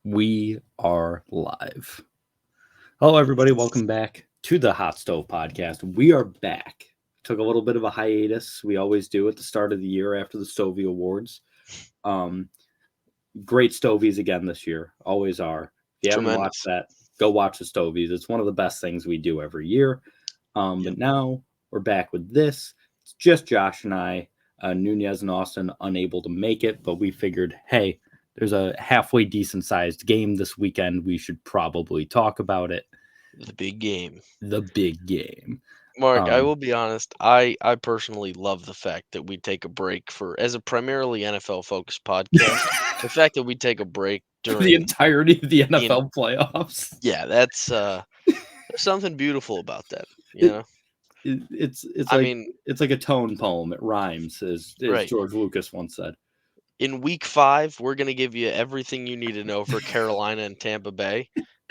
We are live. Hello, everybody. Welcome back to the Hot Stove Podcast. We are back. Took a little bit of a hiatus. We always do at the start of the year after the Stovey Awards. Um, Great Stovies again this year. Always are. If you haven't watched Tremendous. that, go watch the Stovies. It's one of the best things we do every year. Yep. But now we're back with this. It's just Josh and I. Nunez and Austin unable to make it, but we figured, hey, there's a halfway decent sized game this weekend. We should probably talk about it. The big game. The big game. Mark, I Um, will be honest, I personally love the fact that we take a break for as a primarily NFL focused podcast. The fact that we take a break for the during entirety of the the NFL playoffs. yeah, that's there's something beautiful about that, you It, know. it's I like mean, a tone poem. It rhymes, as right. George Lucas once said. In week 5, we're going to give you everything you need to know for Carolina and Tampa Bay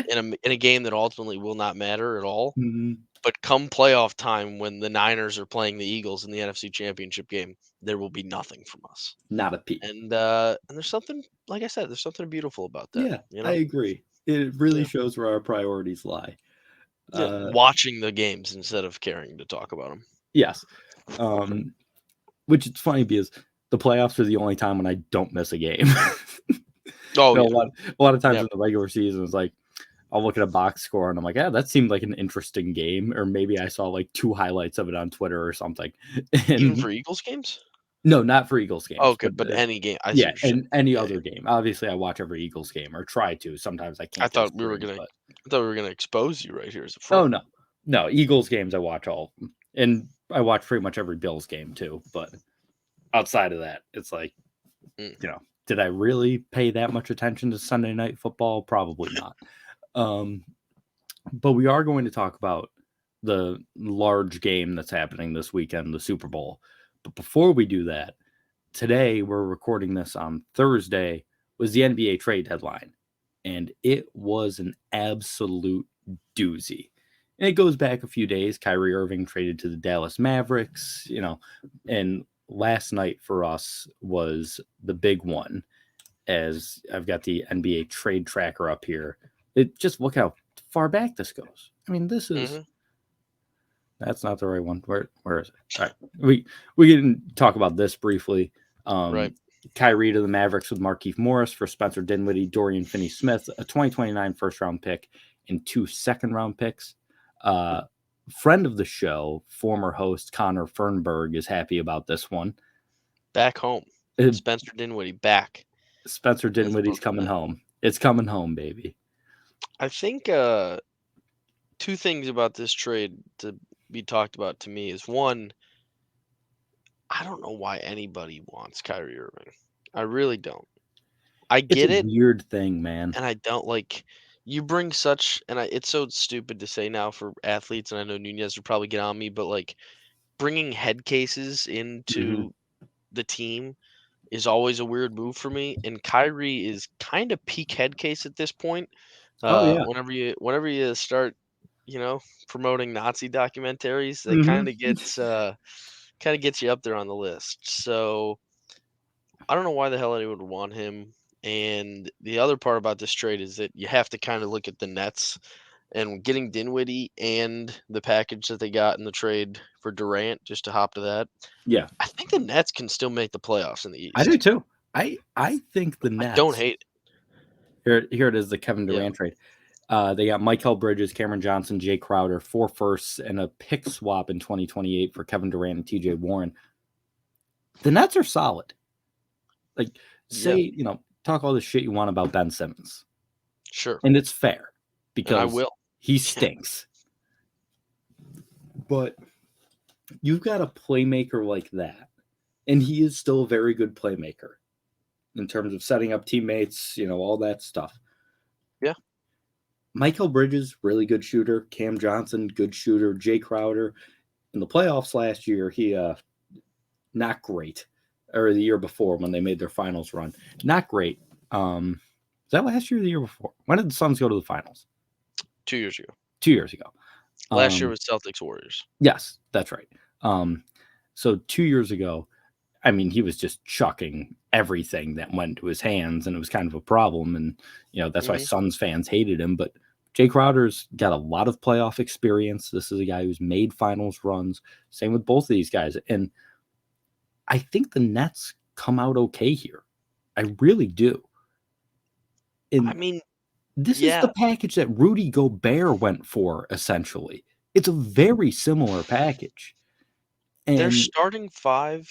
in a game that ultimately will not matter at all. Mhm. But come playoff time, when the Niners are playing the Eagles in the NFC Championship game, there will be nothing from us. Not a peep. And there's something, like I said, there's something beautiful about that. Yeah, You I know, agree. It really yeah, shows where our priorities lie. yeah. Uh, Watching the games instead of caring to talk about them. yes. Um, which it's funny because the playoffs are the only time when I don't miss a game. Oh A yeah, lot of times yeah. in the regular season, it's like I'll look at a box score and I'm like, yeah, that seemed like an interesting game, or maybe I saw like 2 highlights of it on Twitter or something. Even And for Eagles games. no, not for Eagles Oh, games, okay, but any game. I see yeah, what you're and saying. any Yeah, other game. Obviously, I watch every Eagles game or try to. Sometimes I I can't thought take we were streams, gonna. but I thought we were gonna expose you right here as a oh fraud. no, no Eagles games I watch all, of them. And I watch pretty much every Bills game too. But outside of that, it's like, Mm. did I really pay that much attention to Sunday Night Football? Probably not. Um, but we are going to talk about the large game that's happening this weekend, the Super Bowl. But before we do that, today we're recording this on Thursday, was the NBA trade deadline, and it was an absolute doozy. And it goes back a few days. Kyrie Irving traded to the Dallas Mavericks, and last night for us was the big one. As I've got the NBA trade tracker up here, just look how far back this goes. I mean, this is Hmm. that's not the right one. Where is it? All right, we can talk about this briefly. Right. Um, Kyrie to the Mavericks with Markieff Morris for Spencer Dinwiddie, Dorian Finney-Smith, a 2029 first-round pick, and 2 second-round picks. Uh, Friend of the show, former host Connor Fernberg, is happy about this one. Back home. Uh, Spencer Dinwiddie back Spencer as a Dinwiddie's Brooklyn coming Net. home. It's coming home, baby. I think two things about this trade to be talked about to me is one, I don't know why anybody wants Kyrie Irving. I really don't. I It's a get it, weird thing, man. and I don't like you bring such and it's so stupid to say now for athletes, and I know Nunez would probably get on me, but like bringing head cases Mm-hmm. into the team is always a weird move for me. And Kyrie is kind of peak head case at this point. Oh yeah. Whenever you start, promoting Nazi documentaries, that Mm-hmm. kind of gets you up there on the list. So I don't know why the hell anyone would want him. And the other part about this trade is that you have to kind of look at the Nets and getting Dinwiddie and the package that they got in the trade for Durant, just to hop to that. Yeah, I think the Nets can still make the playoffs in the I do East. too. I think the I don't Nets. hate it. Here it is, the Kevin Yeah. Durant trade. They got Michael Bridges, Cameron Johnson, Jay Crowder, 4 firsts, and a pick swap in 2028 for Kevin Durant and TJ Warren. The Nets are solid. Like, Yeah. say, talk all the shit you want about Ben Simmons. Sure. And it's fair And I because will. he stinks. But you've got a playmaker like that, and he is still a very good playmaker in terms of setting up teammates, all that stuff. Yeah. Michael Bridges, really good shooter. Cam Johnson, good shooter. Jay Crowder, in the playoffs last year, he not great, or the year before when they made their finals run, not great. Was that last year or the year before? When did the Suns go to the finals? 2 years ago. 2 years ago. Last year was Celtics Warriors. Yes, that's right. So 2 years ago, I mean, he was just chucking everything that went to his hands, and it was kind of a problem. And, that's why Hmm. Suns fans hated him. But Jay Crowder's got a lot of playoff experience. This is a guy who's made finals runs. Same with both of these guys. And I think the Nets come out okay here. I really do. I And mean, this is yeah, the package that Rudy Gobert went for, essentially. It's a very similar package. their And starting five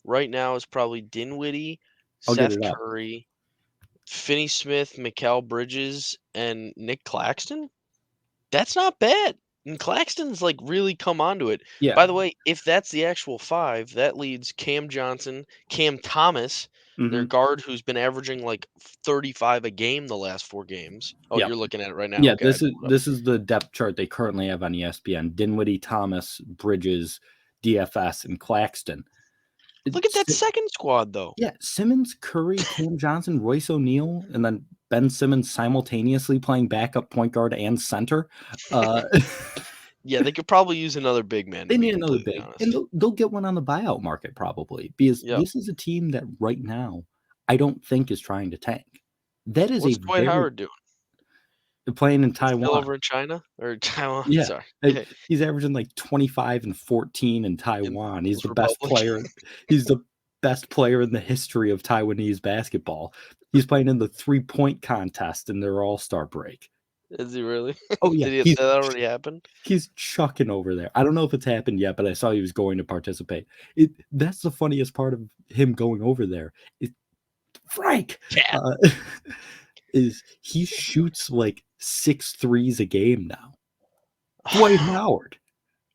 right now is probably Dinwiddie, I'll get Seth it up. Curry, Finney Smith, Mikal Bridges, and Nick Claxton. That's not bad. And Claxton's like really come onto it. Yeah. By the way, if that's the actual five, that leads Cam Johnson, Cam Thomas, their Hmm. guard who's been averaging like 35 a game the last 4 games. Oh, Yeah. you're looking at it right now. Yeah, Okay, I this is pulled it up. this is the depth chart they currently have on ESPN. Dinwiddie, Thomas, Bridges, DFS, and Claxton. Look at that Si second squad though. Yeah, Simmons, Curry, Cam Johnson, Royce O'Neal, and then Ben Simmons simultaneously playing backup point guard and center. Uh, Yeah, they could probably use another big man to they be need another completely big, and honest. they'll get one on the buyout market probably, because Yep. this is a team that right now I don't think is trying to tank. That is a What's Dwight very Howard doing? playing in He's still Taiwan. over in China or Taiwan? Yeah, Sorry, he's averaging like 25 and 14 in in Taiwan. He's People's the best Republic. player. He's the best player in the history of Taiwanese basketball. He's playing in the 3-point contest in their All-Star break. Is he really? Oh yeah, Did that already happen? he's chucking over there. I don't know if it's happened yet, but I saw he was going to participate. That's the funniest part of him going over there. Frank Yeah. uh, is he shoots like 6 threes a game now. Dwight Howard.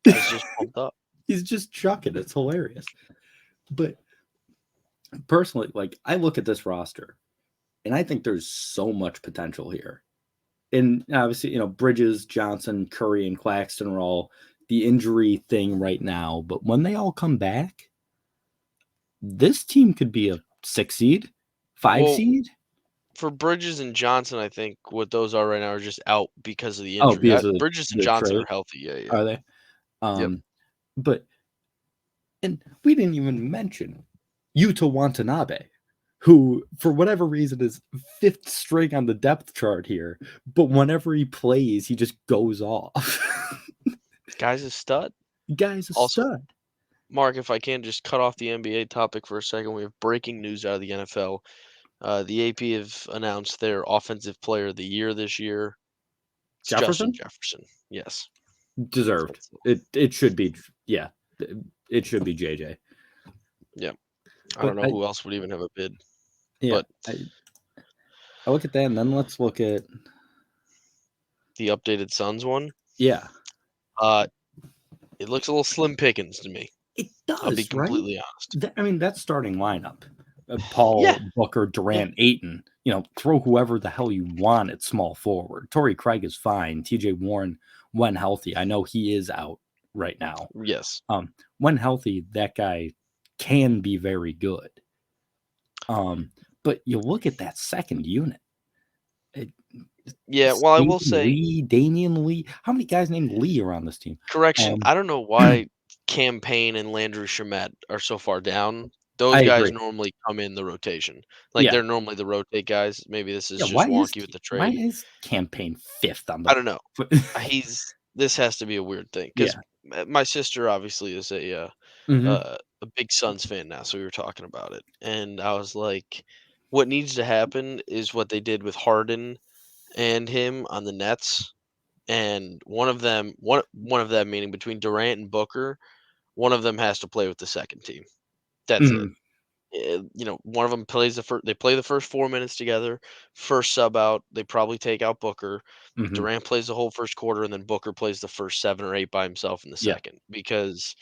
Guy's just pumped up. He's just chucking. It's hilarious. But personally, like I look at this roster and I think there's so much potential here. And obviously, Bridges, Johnson, Curry, and Claxton are all the injury thing right now. But when they all come back, this team could be a 6 seed, 5 Well, seed. for Bridges and Johnson, I think what those are right now are just out because of the Oh, injury. because of Bridges and the Johnson trade, are healthy. Yeah. are they? Yep. But and we didn't even mention Yuta Watanabe, who, for whatever reason, is 5th string on the depth chart here. But whenever he plays, he just goes off. Guy's a stud. Guy's a Also, stud. Mark, if I can just cut off the NBA topic for a second, we have breaking news out of the NFL. The AP have announced their Offensive Player of the Year this year. It's Justin Jefferson? Jefferson. Yes. Deserved. It should be, yeah. It should be JJ. Yeah. I But don't know who else would even have a bid. yeah, But I look at that, and then let's look at the updated Suns one, yeah. it looks a little slim pickings to me. It I'll be does, right? completely honest. I mean, that's starting lineup. Paul, Yeah. Booker, Durant, Ayton. Throw whoever the hell you want at small forward. Torrey Craig is fine. TJ Warren, when healthy, I know he is out right now. Yes. When healthy, that guy can be very good. But you look at that second unit. Yeah, well, I will say Damian Lee. How many guys named Lee are on this team? correction. I don't know why Campaign and Landry Shamet are so far down. Those I guys agree. normally come in the rotation. Like Yeah. they're normally the rotate guys. Maybe this is Yeah, just wonky with the why trade. is Campaign 5th on the I don't know. This has to be a weird thing because my sister obviously is a big Suns fan now, so we were talking about it, and I was like, what needs to happen is what they did with Harden and him on the Nets, and one of them meaning between Durant and Booker, one of them has to play with the second team. That's it. One of them plays they play the first 4 minutes together. First sub out, they probably take out Booker. Durant plays the whole first quarter, and then Booker plays the first 7 or 8 by himself in the Yeah. second because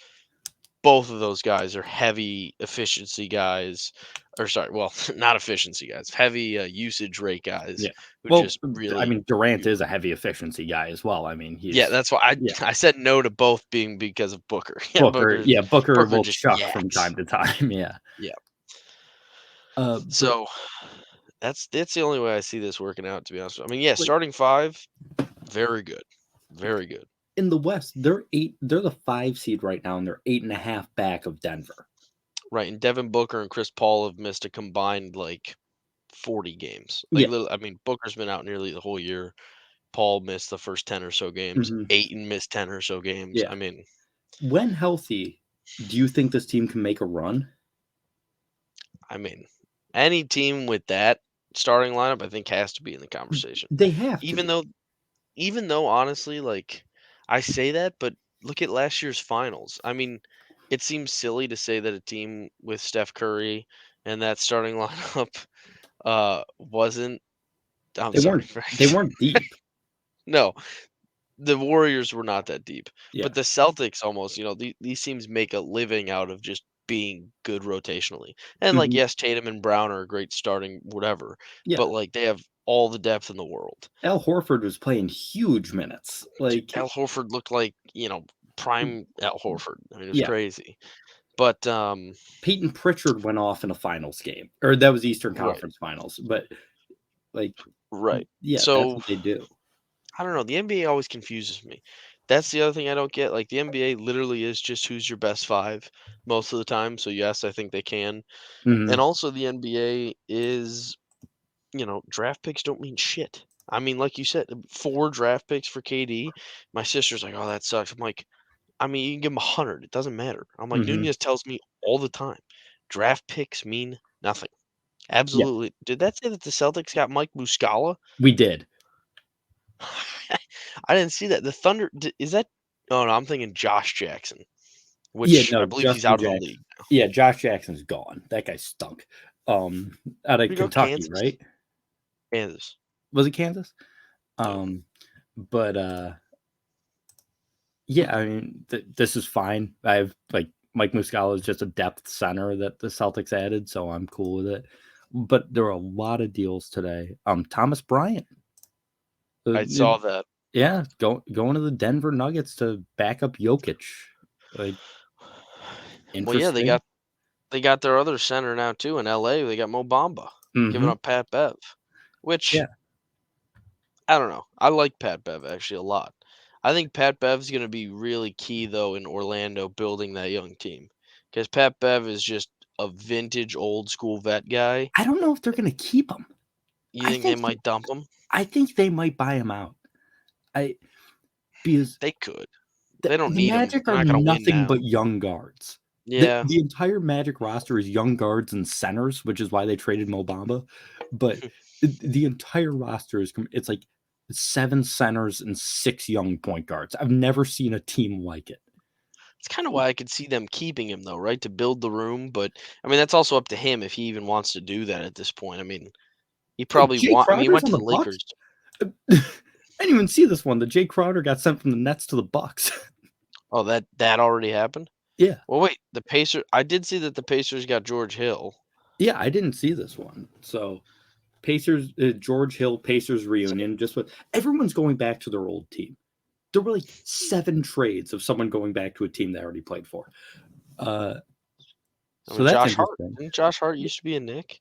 both of those guys are heavy efficiency guys, or sorry, well, not efficiency guys, heavy usage rate guys. Yeah. Who Well, just really. I mean, Durant is a heavy efficiency guy as well. I mean, Yeah, that's why I said no to both being because of Booker. Yeah, Booker will just chuck from yaks. time to time. Yeah. Yeah. But So that's the only way I see this working out. To be honest, I mean, yeah, starting five, very good, very good. in the West, they're the 5 seed right now, and they're 8.5 back of Denver. Right, and Devin Booker and Chris Paul have missed a combined, like, 40 games. Like, Yeah. literally, I mean, Booker's been out nearly the whole year. Paul missed the first 10 or so games. Mhm. Ayton missed 10 or so games. Yeah. I mean, When healthy, do you think this team can make a run? I mean, any team with that starting lineup, I think, has to be in the conversation. They have to Even be. though even though honestly, like, I say that, but look at last year's finals. I mean, it seems silly to say that a team with Steph Curry and that starting lineup wasn't. I'm They sorry, weren't they Frank. weren't deep. No, the Warriors were not that deep, Yeah. but the Celtics almost, these teams make a living out of just being good rotationally. And like, Mhm. yes, Tatum and Brown are great starting whatever, Yeah. but like they have all the depth in the world. Al Horford was playing huge minutes. Dude, Like, Al Horford looked like, prime Al Horford. I mean, it was yeah, crazy. But Peyton Pritchard went off in a finals game, or that was Eastern right, Conference Finals. But like, right. yeah, that's So what they do. I don't know. The NBA always confuses me. That's the other thing I don't get. Like the NBA literally is just who's your best five most of the time. So yes, I think they can. And Mhm. also the NBA is, draft picks don't mean shit. I mean, like you said, 4 draft picks for KD. My sister's like, "Oh, that sucks." I'm like, I mean, you can give him 100. It doesn't matter. I'm like, Mhm. Nunez tells me all the time, draft picks mean nothing. Yeah, Absolutely. Did that say that the Celtics got Mike Muscala? we did. I didn't see that. The Thunder is that? Oh no, I'm thinking Josh Jackson, Yeah, which I no, believe he's Justin out of the Jackson. league. Yeah, Josh Jackson's gone. That guy stunk. Out Did of he go Kentucky, Kansas? right? Kansas. Was it Kansas? Yeah. Um, but yeah, I mean, this is fine. I've like Mike Muscala is just a depth center that the Celtics added, so I'm cool with it. But there are a lot of deals today. Thomas Bryant, I it, saw that. yeah, going to the Denver Nuggets to back up Jokic. Like, Well, yeah, interesting. they got their other center now too in LA. They got Mo Bamba giving Hmm. up Pat Bev, which Yeah, I don't know. I like Pat Bev actually a lot. I think Pat Bev's going to be really key though in Orlando building that young team because Pat Bev is just a vintage old school vet guy. I don't know if they're going to keep him. You I think they think might dump him? I think they might buy him out. I because They could. the, They don't the need him. Magic They're are not going to win nothing now. but young guards. The Yeah. the entire Magic roster is young guards and centers, which is why they traded Mo Bamba. But the entire roster is it's like 7 centers and 6 young point guards. I've never seen a team like it. It's kind of why I could see them keeping him though, right? To build the room, but I mean that's also up to him if he even wants to do that at this point. I mean, he Hey, probably Jay I mean, he Crowder's went on to the the Bucks. Lakers. I didn't even see this one. The Jay Crowder got sent from the Nets to the Bucks. Oh, that already happened? Yeah. Well, wait, the Pacers I did see that the Pacers got George Hill. Yeah, I didn't see this one. So Pacers, George Hill, Pacers So, reunion. Just what everyone's going back to their old team. There were like 7 trades of someone going back to a team they already played for. Uh, I so mean, that's Josh Hart. interesting. Didn't Josh Hart used to be a Nick?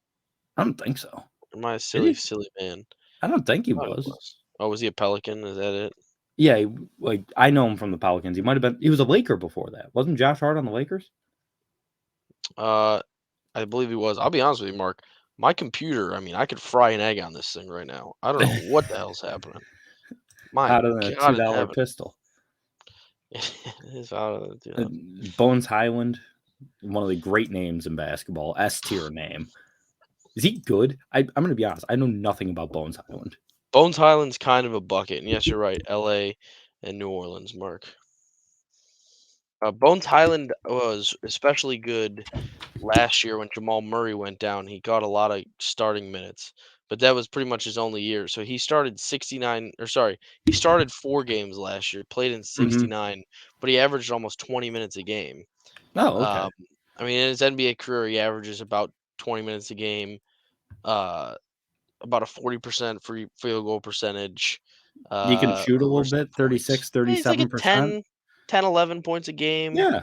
I don't think so. Or am I a Did silly, he? silly man? I don't think he Thought he was. was. Oh, was he a Pelican? Is that it? Yeah, like I know him from the Pelicans. He might have been. He was a Laker before that. Wasn't Josh Hart on the Lakers? Uh, I believe he was. I'll be honest with you, Mark. My computer, I mean, I could fry an egg on this thing right now. I don't know what the hell's happening. My Out of a God in $2 heaven. pistol. It is out of Uh, Bones Highland, one of the great names in basketball, S tier name. Is he good? I'm going to be honest. I know nothing about Bones Highland. Bones Highland's kind of a bucket, and yes, you're right. L.A. and New Orleans, Mark. Bones Highland was especially good last year when Jamal Murray went down. He got a lot of starting minutes, but that was pretty much his only year. So he started 69, or sorry, he started 4 games last year, played in Hmm. 69, but he averaged almost 20 minutes a game. Oh, okay. Um, I mean, in his NBA career, he averages about 20 minutes a game, uh, about a 40% free field goal percentage, You can shoot a over little some bit, points. 36, Yeah, he's like a 37%. 11 points a game. Yeah.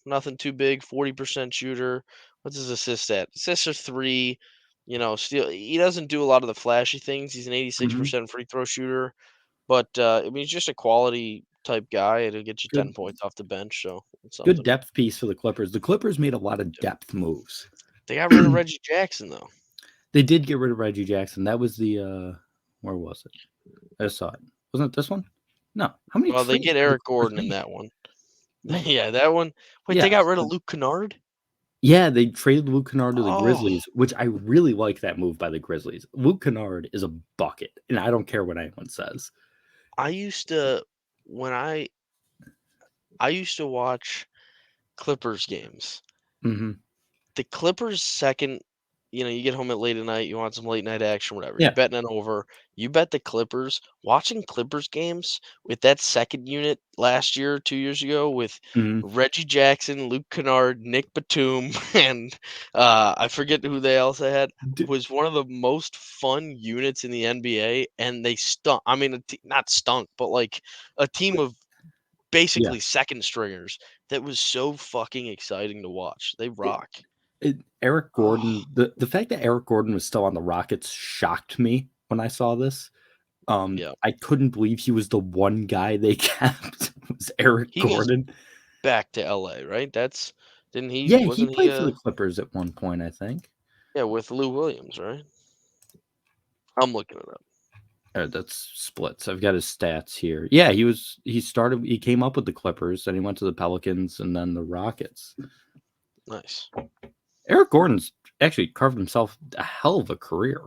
Nothing too big, 40% shooter. What's his assist at? Assists are 3. Still he doesn't do a lot of the flashy things. He's an Hmm. 86% free throw shooter, but I mean he's just a quality type guy. It'll get you 10 Good points off the bench, so it's good something. depth piece for the Clippers. The Clippers made a lot of depth moves. They got rid of Reggie Jackson though. They did get rid of Reggie Jackson. That was the where was it? I just saw it. Wasn't it this one? No. How many Well, they trades get did the Eric Clippers Gordon in make? that one. Man. Yeah, that one. Wait, they Yeah. got rid of Luke Kennard? Yeah, they traded Luke Kennard to the Oh, Grizzlies, which I really like that move by the Grizzlies. Luke Kennard is a bucket, and I don't care what anyone says. I used to when I used to watch Clippers games. Hmm. The Clippers second, you get home at late at night, you want some late night action, whatever. You're Yeah. betting it over. You bet the Clippers. Watching Clippers games with that second unit last year, 2 years ago, with Hmm. Reggie Jackson, Luke Kennard, Nick Batum, and I forget who they also had, was one of the most fun units in the NBA, and they stunk. I mean, not stunk, but like a team of Yeah. basically second stringers that was so fucking exciting to watch. They rock. Eric Oh, Gordon, the fact that Eric Gordon was still on the Rockets shocked me when I saw this. yeah. I couldn't believe he was the one guy they kept was Eric He goes Gordon. back to LA, right? That's didn't he Yeah, he wasn't he played for the Clippers at one point, I think. yeah, with Lou Williams, right? I'm looking it up. That's splits. I've got his stats here. Yeah, he came up with the Clippers, then he went to the Pelicans and then the Rockets. Nice. Eric Gordon's actually carved himself a hell of a career.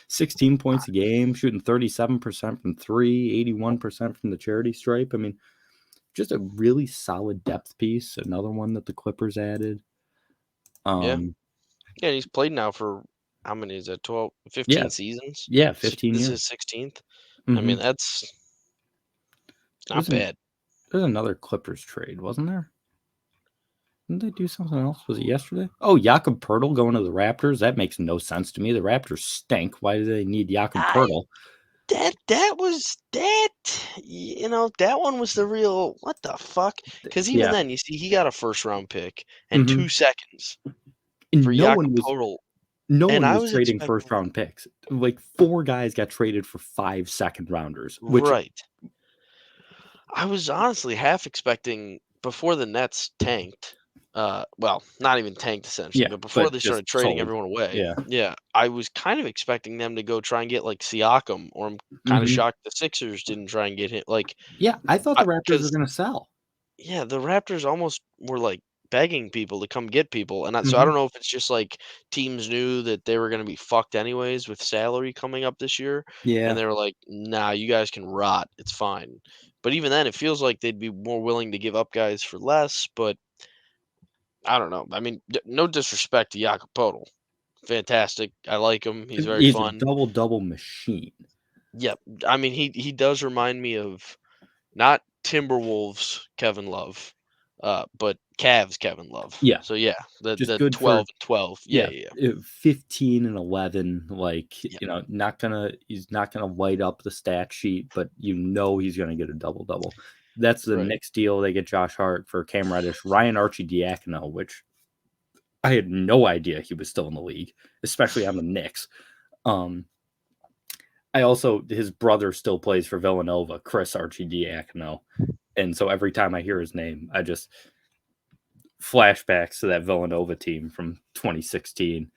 16 points a game, shooting 37% from three, 81% from the charity stripe. I mean, just a really solid depth piece. Another one that the Clippers added. Yeah. Um, Yeah, he's played now for how many is that? 12, yeah, 15 seasons? yeah, 15 This is years. his 16th. I Hmm. mean, that's not There's bad. another Clippers trade, wasn't there? Didn't they do something else? Was it yesterday? Oh, Jakob Pertl going to the Raptors. That makes no sense to me. The Raptors stink. Why do they need Jakob I Pertl? that was that that one was the real what the fuck? Because even Yeah. then, you see, he got a first round pick and Hmm. 2 seconds for And Jakob Podol. no And one I was was trading first expecting round picks. Like 4 guys got traded for 5 second rounders, which right. I was honestly half expecting before the Nets tanked, well, not even tanked essentially, yeah, but before but they just started trading sold. everyone away, Yeah. yeah, I was kind of expecting them to go try and get like Siakam, or I'm kind of Hmm. shocked the Sixers didn't try and get him. Like, Yeah, I thought the Raptors were because going to sell. yeah, the Raptors almost were like begging people to come get people, and so I Hmm. don't know if it's just like teams knew that they were going to be fucked anyways with salary coming up this year, and Yeah. they were like, "Nah, you guys can rot. It's fine." But even then, it feels like they'd be more willing to give up guys for less. But I don't know. I mean, no disrespect to Jakob Podol, fantastic. I like him. He's very He's a fun. double machine. Yep. I mean, he does remind me of not Timberwolves Kevin Love, but Cavs Kevin Love. Yeah. So yeah, the Just the good for 12 and 12. Yeah, yeah, yeah, yeah. 15 and 11, like, Yeah, he's not gonna light up the stat sheet, but he's gonna get a double-double. That's the right. Knicks deal. They get Josh Hart for Cam Reddish, Ryan Arcidiacono, which I had no idea he was still in the league, especially on the Knicks. Um, his brother still plays for Villanova, Chris Arcidiacono, and so every time I hear his name, I just flashbacks to that Villanova team from 2016.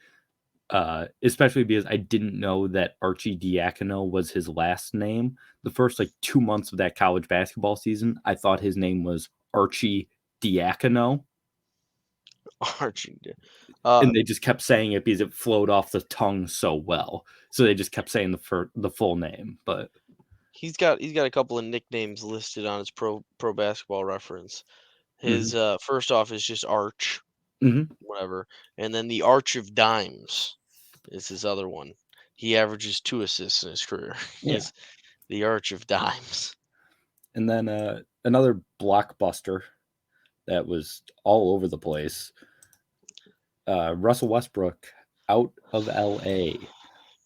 Especially because I didn't know that Arcidiacono was his last name. The first like 2 months of that college basketball season, I thought his name was Archie Diacono, Archie. Uh, and they just kept saying it because it flowed off the tongue so well. So they just kept saying the full name. But he's got a couple of nicknames listed on his pro basketball reference. mhm, His first off is just Arch, mhm, whatever, and then the Arch of Dimes is his other one. He averages 2 assists in his career. yeah, He's the Arch of Dimes. and then another blockbuster that was all over the place. Russell Westbrook out of L.A.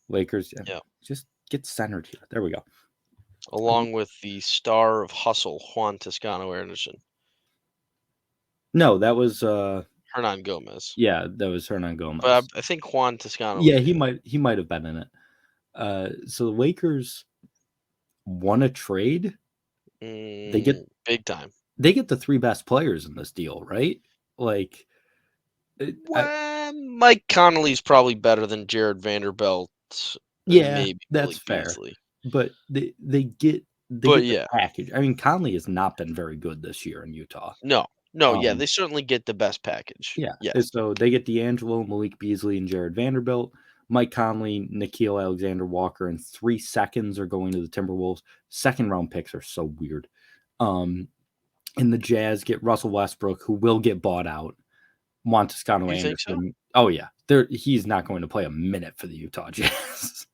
Lakers, Yeah. just get centered here. There we go. Along with the star of hustle, Juan Toscano Anderson. No, that was Hernan Gomez. yeah, that was Hernan But Gomez. I think Juan Toscano was Yeah, in it. he might have been in it. So the Lakers won a trade They get Big time. they get the 3 best players in this deal, right? Like, Well, Mike Conley's probably better than Jared Vanderbilt and yeah, maybe that's Malik fair. Beasley. But they get But the yeah, package. I mean, Conley has not been very good this year in Utah. no, yeah, Um, they certainly get the best package. yeah, and Yes. so they get D'Angelo, Malik Beasley, and Jared Vanderbilt. Mike Conley, Nikhil Alexander-Walker, and 3 seconds are going to the Timberwolves. Second-round picks are so weird. And the Jazz get Russell Westbrook, who will get bought out. Juan Toscano You think so? Anderson. Oh, yeah. He's not going to play a minute for the Utah Jazz.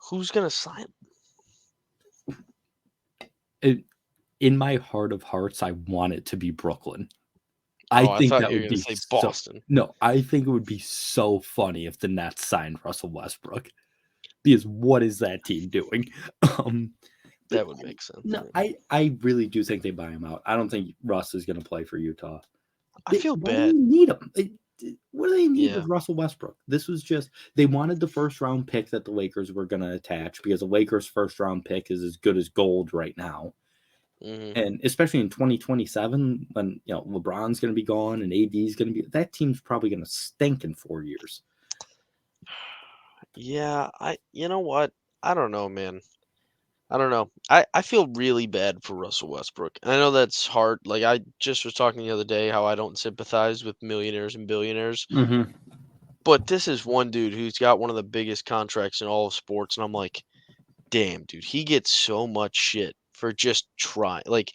Who's gonna sign In my heart of hearts, I want it to be Brooklyn. I Oh, I think thought that you were would gonna be say so Boston. no, I think it would be so funny if the Nets signed Russell Westbrook, because what is that team doing? Um, but That would make sense. no, Yeah. I really do think they buy him out. I don't think Russ is gonna play for Utah. I feel Why do they bad. need him? What do they need Yeah. with Russell Westbrook? This was just they wanted the first round pick that the Lakers were gonna attach because the Lakers' first round pick is as good as gold right now. Mhm. And especially in 2027, when LeBron's going to be gone and AD's going to be, that team's probably going to stink in 4 years. Yeah, you know what? I don't know, man. I don't know. I feel really bad for Russell Westbrook. And I know that's hard. Like I just was talking the other day how I don't sympathize with millionaires and billionaires. Mm-hmm. But this is one dude who's got one of the biggest contracts in all of sports, and I'm like, damn, dude, he gets so much shit for just trying. Like,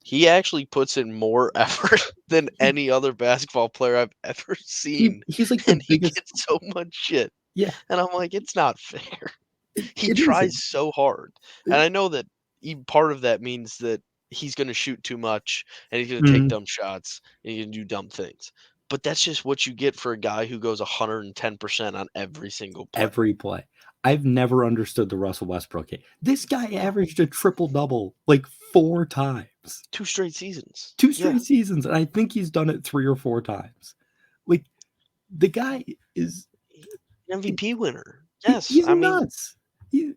he actually puts in more effort than He, any other basketball player I've ever seen, he's like the and he biggest. gets so much shit. Yeah, And I'm like, it's not fair. He it tries isn't. so hard, and I know that part of that means that he's going to shoot too much and he's going to take Mhm. dumb shots and he's going to do dumb things. But that's just what you get for a guy who goes 110% on every single play. Every play. I've never understood the Russell Westbrook game. This guy averaged a triple double like 4 times, 2 straight seasons. two Yeah. straight seasons, and I think he's done it 3 or 4 times. Like the guy is MVP winner. Yes. he's I mean, nuts. He,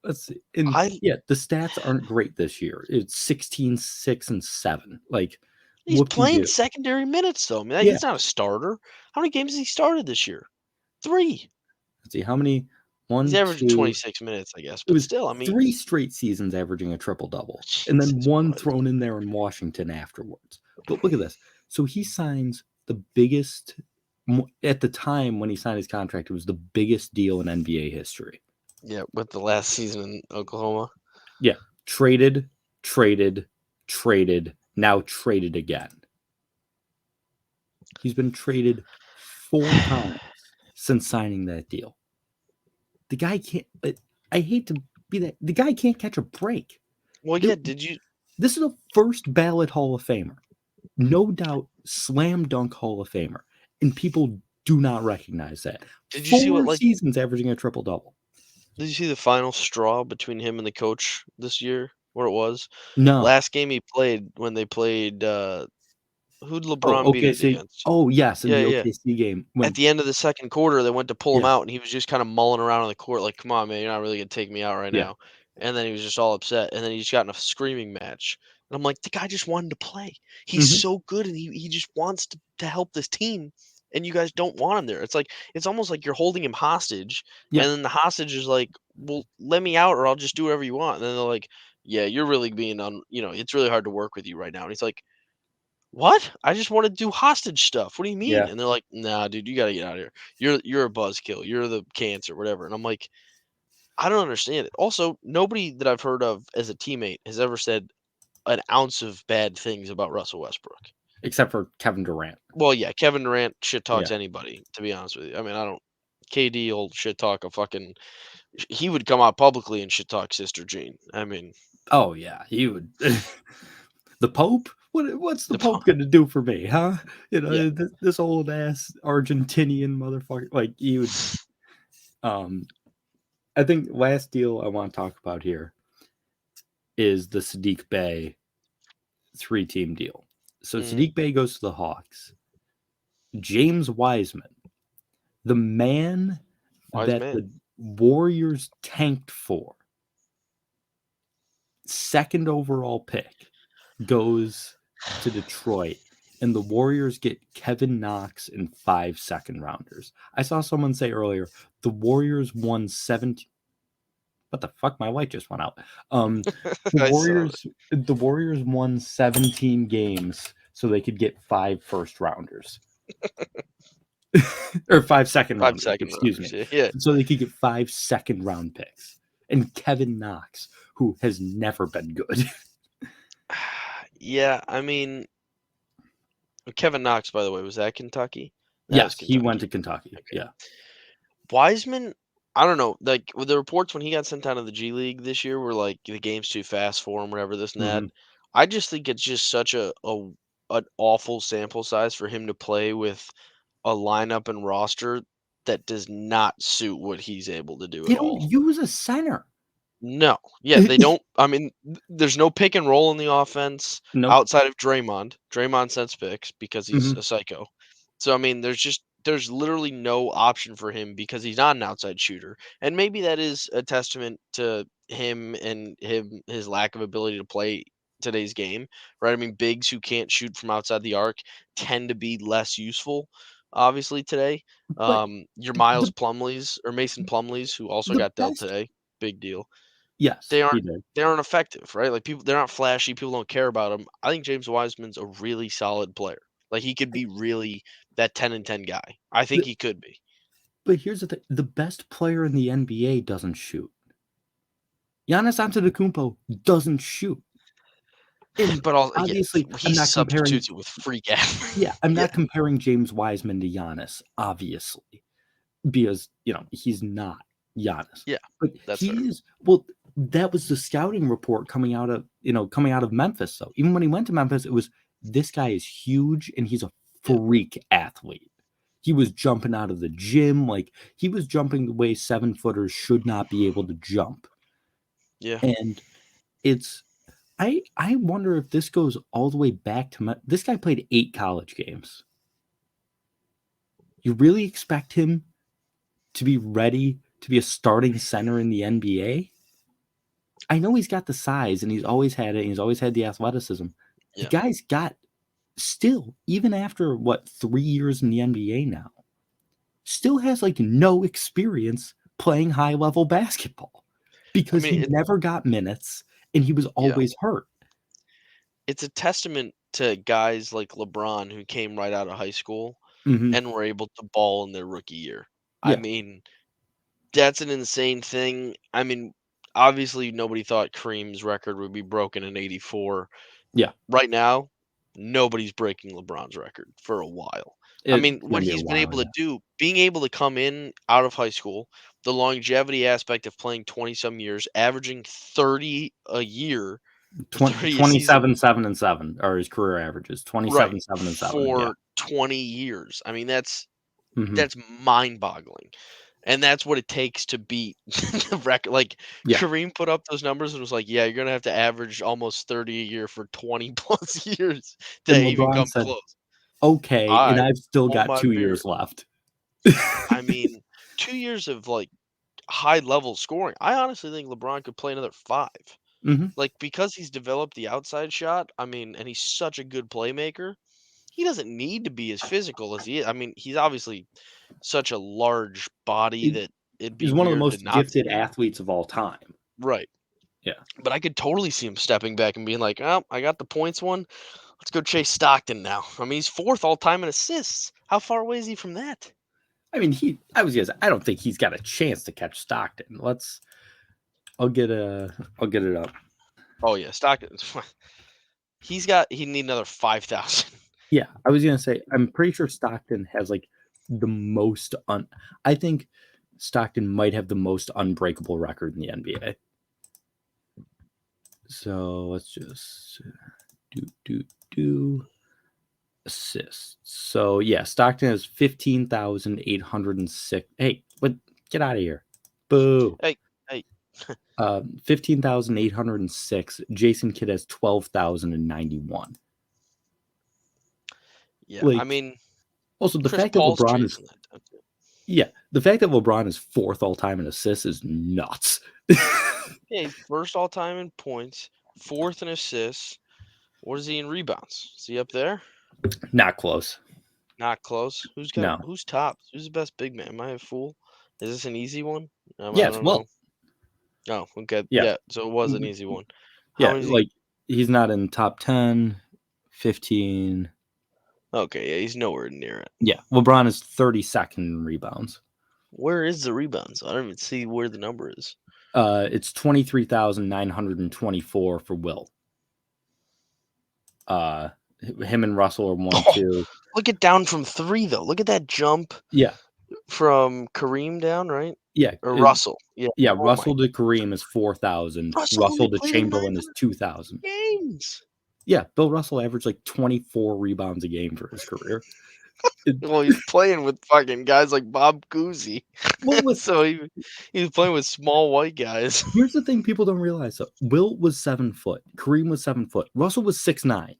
let's see. And I yeah, the stats aren't great this year. It's 16, 6, and 7. Like, he's what can you playing do? secondary minutes though. I mean, Yeah. he's not a starter. How many games has he started this year? 3. Let's see how many. He's One, averaging two. 26 minutes, I guess. It But was still, I mean, 3 straight seasons averaging a triple double, and then Jesus one Christ. thrown in there in Washington afterwards. But look at this. So he signs the biggest at the time when he signed his contract. It was the biggest deal in NBA history. Yeah, with the last season in Oklahoma. Yeah, traded, traded, traded. Now traded again. He's been traded 4 times since signing that deal. The guy can't. I hate to be that. The guy can't catch a break. Well, yeah, did you This is a first ballot Hall of Famer, no doubt, slam dunk Hall of Famer, and people do not recognize that. did you see what 4 seasons averaging a triple double. did you see the final straw between him and the coach this year? Where it was? No. Last game he played when they played who'd Oh, LeBron beat him OKC. against? Oh, yes, in Yeah, the yeah. OKC game At when the end of the second quarter, they went to pull him yeah, out, and he was just kind of mulling around on the court, like, "Come on, man, you're not really gonna take me out right yeah. now." And then he was just all upset, and then he just got in a screaming match. And I'm like, the guy just wanted to play. He's Mhm. so good, and he just wants to help this team, and you guys don't want him there. It's like it's almost like you're holding him hostage, and Yeah. then the hostage is like, "Well, let me out, or I'll just do whatever you want." And then they're like, "Yeah, you're really being it's really hard to work with you right now." And he's like, "What? I just wanna do hostage stuff. What do you mean?" Yeah. And they're like, "Nah, dude, you gotta get out of here. You're a buzzkill. You're the cancer, whatever." And I'm like, I don't understand it. Also, nobody that I've heard of as a teammate has ever said an ounce of bad things about Russell Westbrook. Except for Kevin Durant. Well, yeah, Kevin Durant shit talks Yeah. anybody, to be honest with you. I mean, I don't KD will shit talk a fucking he would come out publicly and shit talk Sister Jean. I mean, Oh, yeah, he would. The Pope? What's the the po Pope gonna do for me, huh? yeah. This old ass Argentinian motherfucker. Like he would. Um, I think last deal I want to talk about here is the Sadiq Bey 3-team deal. So Mhm. Sadiq Bey goes to the Hawks. James Wiseman, the man Wise that man. the Warriors tanked for, second overall pick goes to Detroit, and the Warriors get Kevin Knox and 5 second-rounders. I saw someone say earlier the Warriors won 17. What the fuck? My light just went out. I saw it. The Warriors won 17 games so they could get 5 first-rounders. Or 5 second-rounders, 5 second excuse rounders. me. Yeah. So they could get 5 second-round picks. And Kevin Knox, who has never been good. Yeah, I mean, Kevin Knox, by the way, was that Kentucky? That was Yes, he went to Kentucky. Kentucky. Okay. Yeah. Wiseman, I don't know. Like with the reports when he got sent out of the G League this year were like the game's too fast for him, whatever this and that. Mhm. I just think it's just such an awful sample size for him to play with a lineup and roster that does not suit what he's able to do They at don't all. use a center. No. Yeah, they don't. I mean, there's no pick and roll in the offense Nope. outside of Draymond. Draymond sends picks because he's Mhm. a psycho. So I mean, there's literally no option for him because he's not an outside shooter. And maybe that is a testament to him and his lack of ability to play today's game, right? I mean, bigs who can't shoot from outside the arc tend to be less useful, obviously today. But Your Miles the Plumleys or Mason Plumleys, who also the got dealt best today, big deal. yes, They he aren't did. they aren't effective, right? Like they're not flashy. People don't care about them. I think James Wiseman's a really solid player. Like he could be really that 10 and 10 guy. I think The he could be. but here's the thing, the best player in the NBA doesn't shoot. Giannis Antetokounmpo doesn't shoot. And But also, yeah, obviously, he I'm not comparing substitutes it with freak athlete. yeah, I'm Yeah, not comparing James Wiseman to Giannis, obviously, because, he's not Giannis. yeah, But that's fair. he is that was the scouting report coming out of Memphis, though. Even when he went to Memphis, it was, "This guy is huge, and he's a Yeah, freak athlete." He was jumping out of the gym, like, he was jumping the way 7-footers should not be able to jump. yeah. And it's I wonder if this goes all the way back to this guy played 8 college games. You really expect him to be ready to be a starting center in the NBA? I know he's got the size and he's always had it, and he's always had the athleticism. The Yeah. guy's got still, even after 3 years in the NBA now, still has like no experience playing high level basketball I because mean, he never got minutes and he was yeah, always hurt. it's a testament to guys like LeBron who came right out of high school Mhm. and were able to ball in their rookie year. I Yeah. mean, that's an insane thing. I mean, obviously nobody thought Kareem's record would be broken in '84. Yeah. Right now, nobody's breaking LeBron's record for a while. I It's mean, what gonna be a he's been while, able to yeah. do, being able to come in out of high school, the longevity aspect of playing 20 some years, averaging 30 a year, or 30 a season, 27, 7, and 7 are his career averages. right, 27, 7, and 7. Yeah. for 20 years. I mean, Mhm. that's mind-boggling. And that's what it takes to beat the record. Like Yeah. Kareem put up those numbers and was like, "Yeah, you're gonna have to average almost 30 a year for 20 plus years to And even LeBron come said, close." "Okay, and I I've still hold got my 2 beer. years left." I mean, 2 years of like high level scoring. I honestly think LeBron could play another 5. Mhm. Like because he's developed the outside shot. I mean, and he's such a good playmaker. He doesn't need to be as physical as he is. I mean, he's obviously such a large body He that it'd be he's one of the weird to most not gifted see. athletes of all time. Right. Yeah. But I could totally see him stepping back and being like, "Oh, I got the points one. Let's go chase Stockton now." I mean, he's 4th all time in assists. How far away is he from that? I mean, I was gonna say, I don't think he's got a chance to catch Stockton. I'll get it up. Oh yeah, Stockton. He need another 5,000. Yeah, I was gonna say, I'm pretty sure Stockton has, like, the most I think Stockton might have the most unbreakable record in the NBA. So, let's just do assists. So, yeah, Stockton has 15,806. Hey, what? Get out of here. Boo. Hey, hey. 15,806. Jason Kidd has 12,091. Yeah, I Like, mean, also the Chris fact that Paul's LeBron is chasing that down too. yeah, the fact that LeBron is 4th all time in assists is nuts. Yeah, he's 1st all time in points, 4th in assists. What is he in rebounds? Is he up there? Not close. Not close. No. Who's top? Who's the best big man? Am I a fool? Is this an easy one? I Yes. don't Well. know. Oh, okay. Yeah. Yeah. So it was an easy one. Yeah. How many? Like he's not in top 10, 15. Okay. Yeah, he's nowhere near it. Yeah. LeBron is 32nd in rebounds. Where is the rebounds? I don't even see where the number is. It's 23,924 for Will. Him and Russell are 1, 2. Look at down from 3 though. Look at that jump. Yeah. From Kareem down, right? Yeah. Or Russell. Yeah. Yeah. Oh Russell to Kareem is 4,000. Russell to Chamberlain is 2,000. Games. Yeah. Bill Russell averaged like 24 rebounds a game for his career. Well, he's playing with fucking guys like Bob Cousy. So he was playing with small white guys. Here's the thing people don't realize. So Will was 7 foot. Kareem was 7 foot. Russell was 6'9".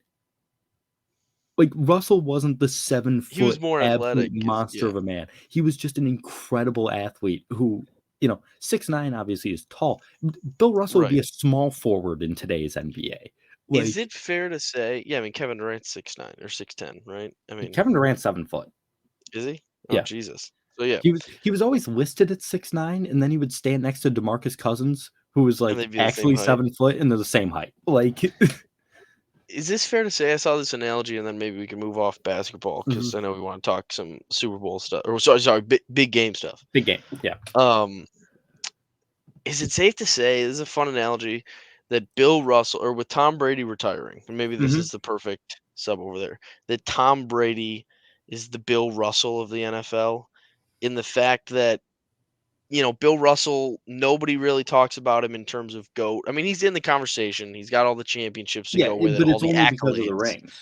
Like Russell wasn't the 7 foot He was more athletic monster of a man. He was just an incredible athlete who, 6'9" obviously is tall. Bill Russell would be a small forward in today's NBA. Like, is it fair to say? Yeah, I mean Kevin Durant's 6'9" or 6'10", right? I mean Kevin Durant's 7 foot. Is he? Oh, yeah. Jesus. So yeah, he was always listed at 6'9", and then he would stand next to DeMarcus Cousins, who was like actually 7 foot, and they're the same height. Like, is this fair to say? I saw this analogy, and then maybe we can move off basketball because I know we want to talk some Super Bowl stuff, or sorry, big game stuff. Big game, yeah. Is it safe to say, this is a fun analogy, that Bill Russell, or with Tom Brady retiring, and maybe this is the perfect sub over there, that Tom Brady is the Bill Russell of the NFL, in the fact that, Bill Russell, nobody really talks about him in terms of GOAT. I mean, he's in the conversation. He's got all the championships to go with it, all the accolades. Because of the rings.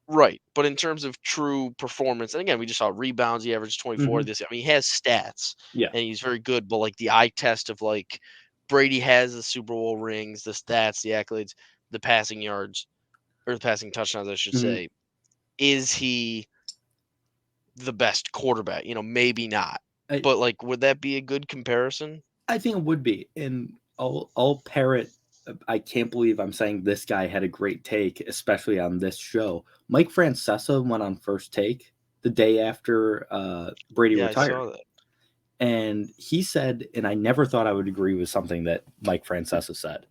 Right. But in terms of true performance, and again, we just saw rebounds. He averaged 24 this. I mean, he has stats. Yeah. And he's very good. But like the eye test of like Brady has the Super Bowl rings, the stats, the accolades, the passing yards, or the passing touchdowns, I should say. Is he the best quarterback? Maybe not. But like, would that be a good comparison? I think it would be. And I'll parrot. I can't believe I'm saying this guy had a great take, especially on this show. Mike Francesa went on First Take the day after Brady retired. I saw that. And he said, and I never thought I would agree with something that Mike Francesa said.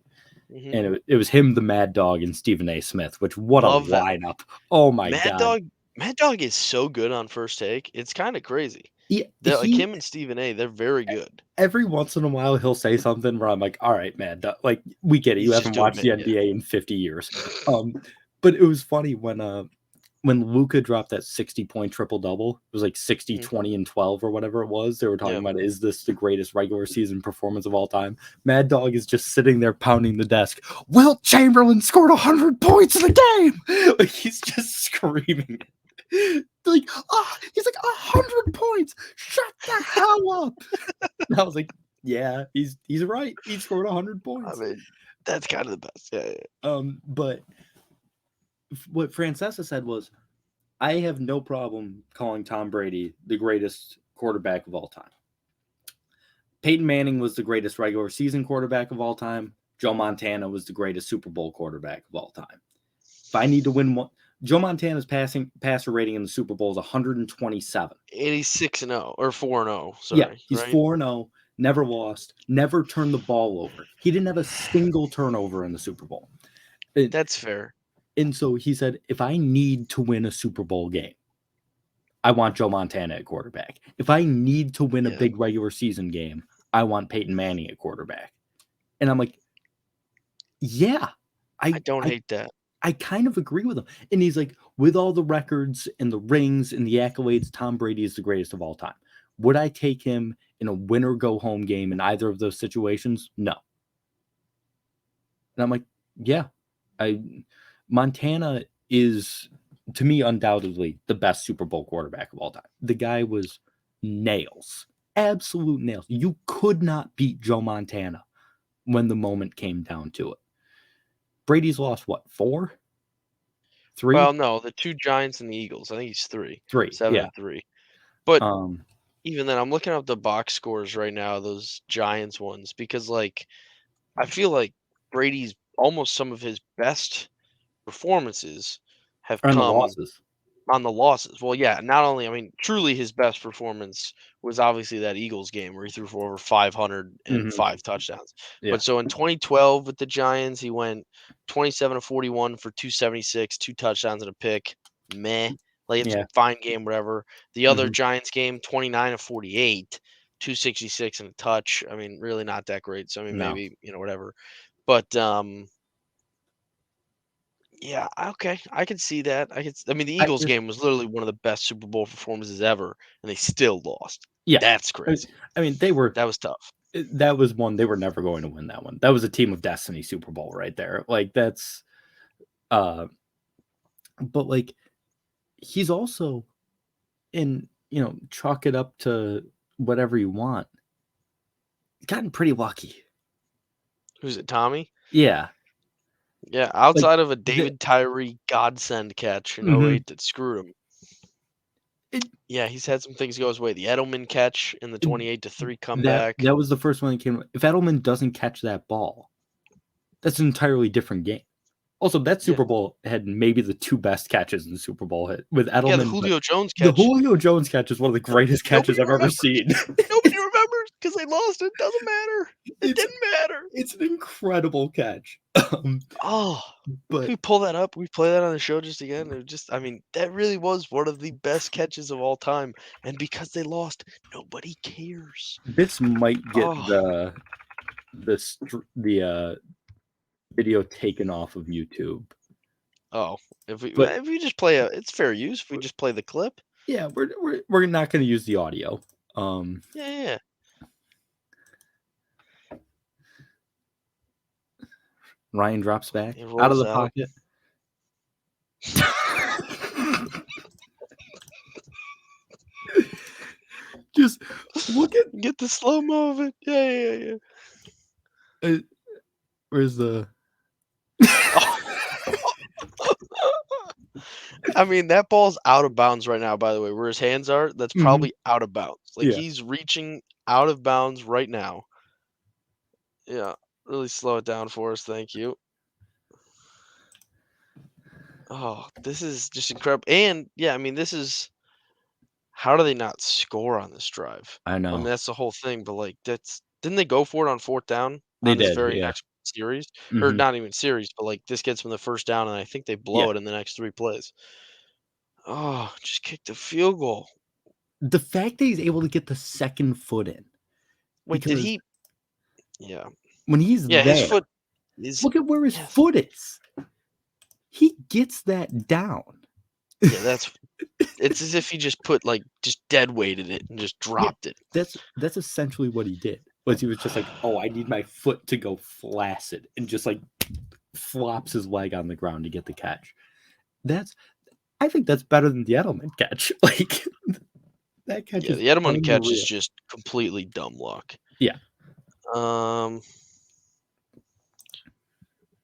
And it was him, the Mad Dog, and Stephen A. Smith, which what a lineup. Oh, my God. Mad Dog is so good on First Take. It's kind of crazy. Yeah, like him and Stephen A., they're very good. Every once in a while, he'll say something where I'm like, all right, man, like, we get it. You haven't watched the NBA in 50 years. But it was funny when Luka dropped that 60-point triple-double. It was like 60, 20, and 12 or whatever it was. They were talking about, is this the greatest regular season performance of all time? Mad Dog is just sitting there pounding the desk. Wilt Chamberlain scored 100 points in the game! Like, he's just screaming. Like, he's like 100 points. Shut the hell up. And I was like, yeah, he's right. He scored 100 points. I mean, that's kind of the best. Yeah. But what Francesa said was, I have no problem calling Tom Brady the greatest quarterback of all time. Peyton Manning was the greatest regular season quarterback of all time. Joe Montana was the greatest Super Bowl quarterback of all time. If I need to win one, Joe Montana's passer rating in the Super Bowl is 127. And he's 6-0 or 4-0. Sorry, yeah, he's 4-0, never lost, never turned the ball over. He didn't have a single turnover in the Super Bowl. That's fair. And so he said, if I need to win a Super Bowl game, I want Joe Montana at quarterback. If I need to win a big regular season game, I want Peyton Manning at quarterback. And I'm like, yeah. I don't hate that. I kind of agree with him. And he's like, with all the records and the rings and the accolades, Tom Brady is the greatest of all time. Would I take him in a win or go home game in either of those situations? No. And I'm like, yeah. Montana is, to me, undoubtedly the best Super Bowl quarterback of all time. The guy was nails. Absolute nails. You could not beat Joe Montana when the moment came down to it. Brady's lost, what, 4? 3? Well, no, the 2 Giants and the Eagles. I think he's 3. 3, 7-3. But even then, I'm looking up the box scores right now, those Giants ones, because, like, I feel like Brady's almost some of his best performances have On the come losses. on the losses. Well, yeah, not only, I mean, truly his best performance was obviously that Eagles game where he threw for over 500 and Mhm. 5 touchdowns. Yeah. But so in 2012 with the Giants, he went 27 of 41 for 276, 2 touchdowns and a pick. Meh. Like it's a Yeah. fine game, whatever. The other Mhm. Giants game, 29 of 48, 266 and a touch. I mean, really not that great. So I mean, No. maybe, whatever. But yeah, okay, I can see that. I mean, the I Eagles just game was literally one of the best Super Bowl performances ever, and they still lost. yeah. That's I crazy. I mean, they were That was tough. that was one they were never going to win that one. That was a team of destiny Super Bowl right there. Like, that's, uh but, like, he's also in, chalk it up to whatever you want, gotten pretty lucky. Who's it, Tommy? Yeah. Yeah, Like, outside of a the David Tyree godsend catch in mhm. '08 that screwed him. It Yeah, he's had some things go his way. The Edelman catch in the it 28-3 that comeback. that was the first one that came if Edelman doesn't catch that ball, that's an entirely different game. Also, that Yeah. Super Bowl had maybe the 2 best catches in the Super Bowl hit with Yeah, the Edelman, but Julio Jones the catch. Julio Jones catch is one of the greatest Nobody catches I've ever remembers. seen. Nobody remembers because they lost. It doesn't matter. It It's didn't matter. it's an incredible catch. Oh, can But we pull that up? Can we play that on the show just again? It just, I mean, that really was one of the best catches of all time. And because they lost, nobody cares. this might get Oh, the video taken off of YouTube. oh. If we But if we just play it's fair use. If we just play the clip. yeah, we're not gonna use the audio. Um, Yeah, yeah, yeah. Ryan drops back It out of rolls the out. pocket. Just look at Get the slow mo of it. Yeah, yeah, yeah. uh, where's the I mean, that ball's out of bounds right now, by the way, where his hands are, that's Mhm. probably out of bounds. Like Yeah. he's reaching out of bounds right now. Yeah. Really slow it down for us, thank you. Oh, this is just incredible. And yeah, I mean, this is how do they not score on this drive? I I mean, know. that's the whole thing, but like that's didn't they go for it on 4th down They on this did, very yeah. next series? Or Mhm. not even series, but like this gets them the 1st down and I think they Yeah. blow it in the next 3 plays. Oh, just kick the field goal. The fact that he's able to get the second foot in, Wait, did because he Yeah. when he's Yeah, his there, foot is look at where his yes. foot is. He gets that down. Yeah, it's as if he just put like just dead weighted it and just Yeah, dropped it. that's essentially what he did. Was he was just like, "Oh, I need my foot to go flaccid," and just like flops his leg on the ground to get the catch. That's I think that's better than the Edelman catch. Like, that catch Yeah, is the Edelman catch is unreal. just completely dumb luck. Yeah. Um,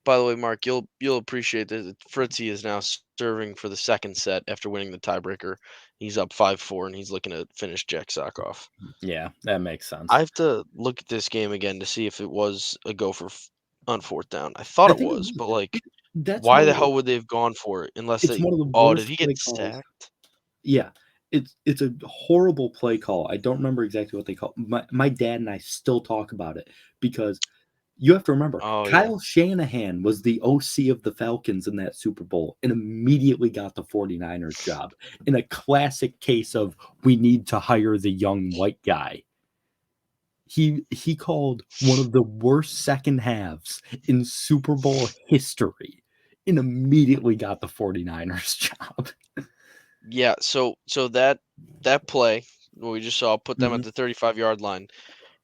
by the way, Mark, you'll appreciate that Fritzy is now serving for the 2nd set after winning the tiebreaker. He's up 5-4 and he's looking to finish Jack Sock off. Yeah, that makes I sense. have to look at this game again to see if it was a go for on 4th down. I thought I it think it was, was but like, that's why one the of the hell would they have gone for it unless it's they? one of the Oh, did worst he get play calls. sacked? Yeah. It's a horrible play call. I don't remember exactly what they call my dad and I still talk about it because you have to remember, Oh yeah. Kyle Shanahan was the OC of the Falcons in that Super Bowl and immediately got the 49ers job in a classic case of we need to hire the young white guy. He called one of the worst second halves in Super Bowl history and immediately got the 49ers job. Yeah, so that play what we just saw put them at Mhm. the 35-yard line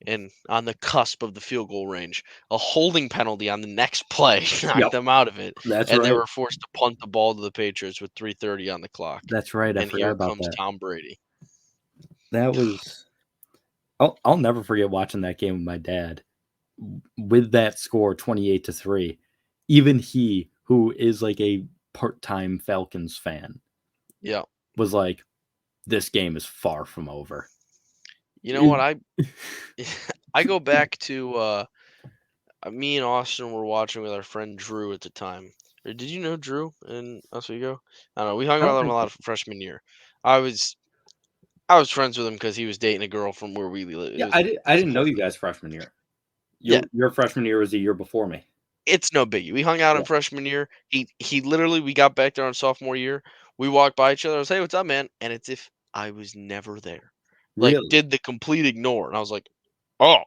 and on the cusp of the field goal range. A holding penalty on the next play knocked Yep, them out of it, that's and they right. were forced to punt the ball to the Patriots with 3:30 on the clock. That's right, I And forgot here about comes that. Tom Brady. That was I'll never forget watching that game with my dad with that score 28-3. Even he, who is like a part-time Falcons fan, Yeah. was like, "This game is far from over." You know what? It I I go back to me and Austin were watching with our friend Drew at the time. Or did you know Drew in Oswego? I don't know. We hung I out don't with him think a so. lot freshman year. I was I was friends with him because he was dating a girl from where we live. It Yeah, was I just didn't know whole you thing. guys freshman year. Yeah, Your freshman year was a year before me. it's no biggie. We hung out in Yeah. freshman year. He literally we got back there on sophomore year. We walked by each other. I was, hey, what's up, man? And it's if I was never there. Like, Really? did the complete ignore. And I was like, oh,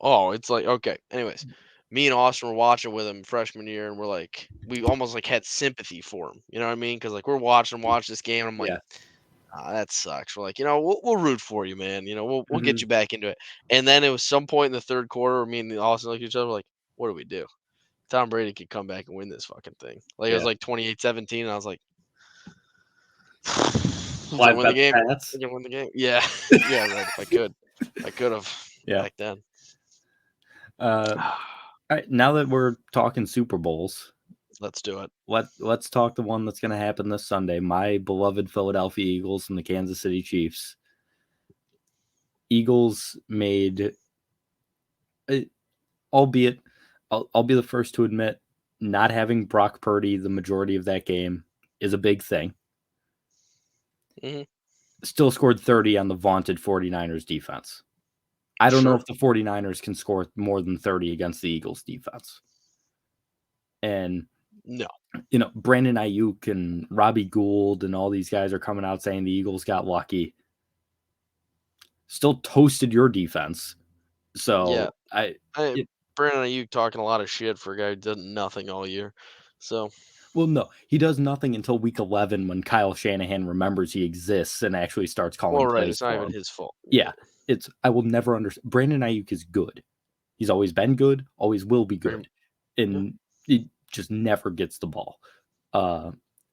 oh, it's like, okay. Anyways, me and Austin were watching with him freshman year, and we're like, we almost like had sympathy for him. You know what I mean? Because like we're watching him watch this game, and I'm like, Yeah. ah, that sucks. We're like, we'll root for you, man. We'll get Mhm. you back into it. And then it was some point in the third quarter, where me and Austin looked at each other, we're like, what do we do? Tom Brady could come back and win this fucking thing. Like it was Yeah. like 28-17, and I was like, "We're Live gonna win the bet game. the Pats. We're gonna win the game." Yeah, yeah, right. If I could have Yeah. back then. Uh, all right, now that we're talking Super Bowls, Let's do it. let's talk the one that's going to happen this Sunday. My beloved Philadelphia Eagles and the Kansas City Chiefs. Eagles made, uh, albeit, I'll be the first to admit, not having Brock Purdy the majority of that game is a big thing. Hmm. Still scored 30 on the vaunted 49ers defense. I don't know Sure. if the 49ers can score more than 30 against the Eagles defense. And No. Brandon Ayuk and Robbie Gould and all these guys are coming out saying the Eagles got lucky. Still toasted your defense. Yeah. So I, it, Brandon Ayuk talking a lot of shit for a guy who done nothing all year. So well, no, he does nothing until week 11 when Kyle Shanahan remembers he exists and actually starts well, calling right. plays It's not for even him. his fault. Yeah, I will never understand. Brandon Ayuk is good. He's always been good, always will be Pretty, good, yeah. and he just never gets the ball. Uh,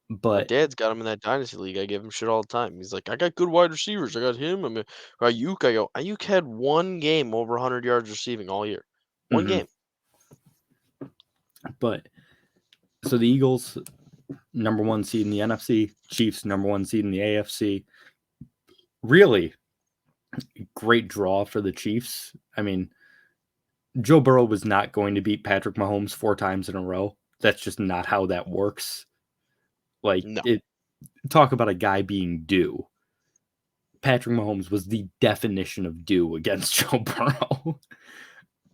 My but dad's got him in that dynasty league. I give him shit all the time. He's like, I got good wide receivers. I got him. I mean, Ayuk. I go, Ayuk had one game over 100 yards receiving all year. One mhm. game. But so the Eagles, number one seed in the NFC, Chiefs, number one seed in the AFC. Really great draw for the Chiefs. I mean, Joe Burrow was not going to beat Patrick Mahomes 4 times in a row. That's just not how that works. Like No. it talk about a guy being due. Patrick Mahomes was the definition of due against Joe Burrow.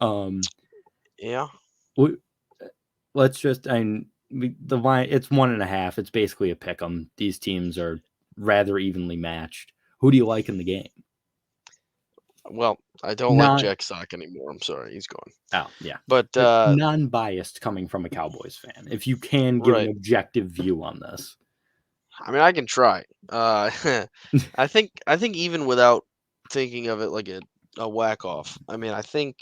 um Yeah. w- let's just the line, it's 1.5. It's basically a pick 'em. These teams are rather evenly matched. Who do you like in the game? Well, I don't like Not Jack Sock anymore. I'm sorry. He's gone. Oh, yeah. But, But non-biased coming from a Cowboys fan. If you can give an right. objective view on this. I mean, I can try. I think even without thinking of it like a whack off, I mean, I think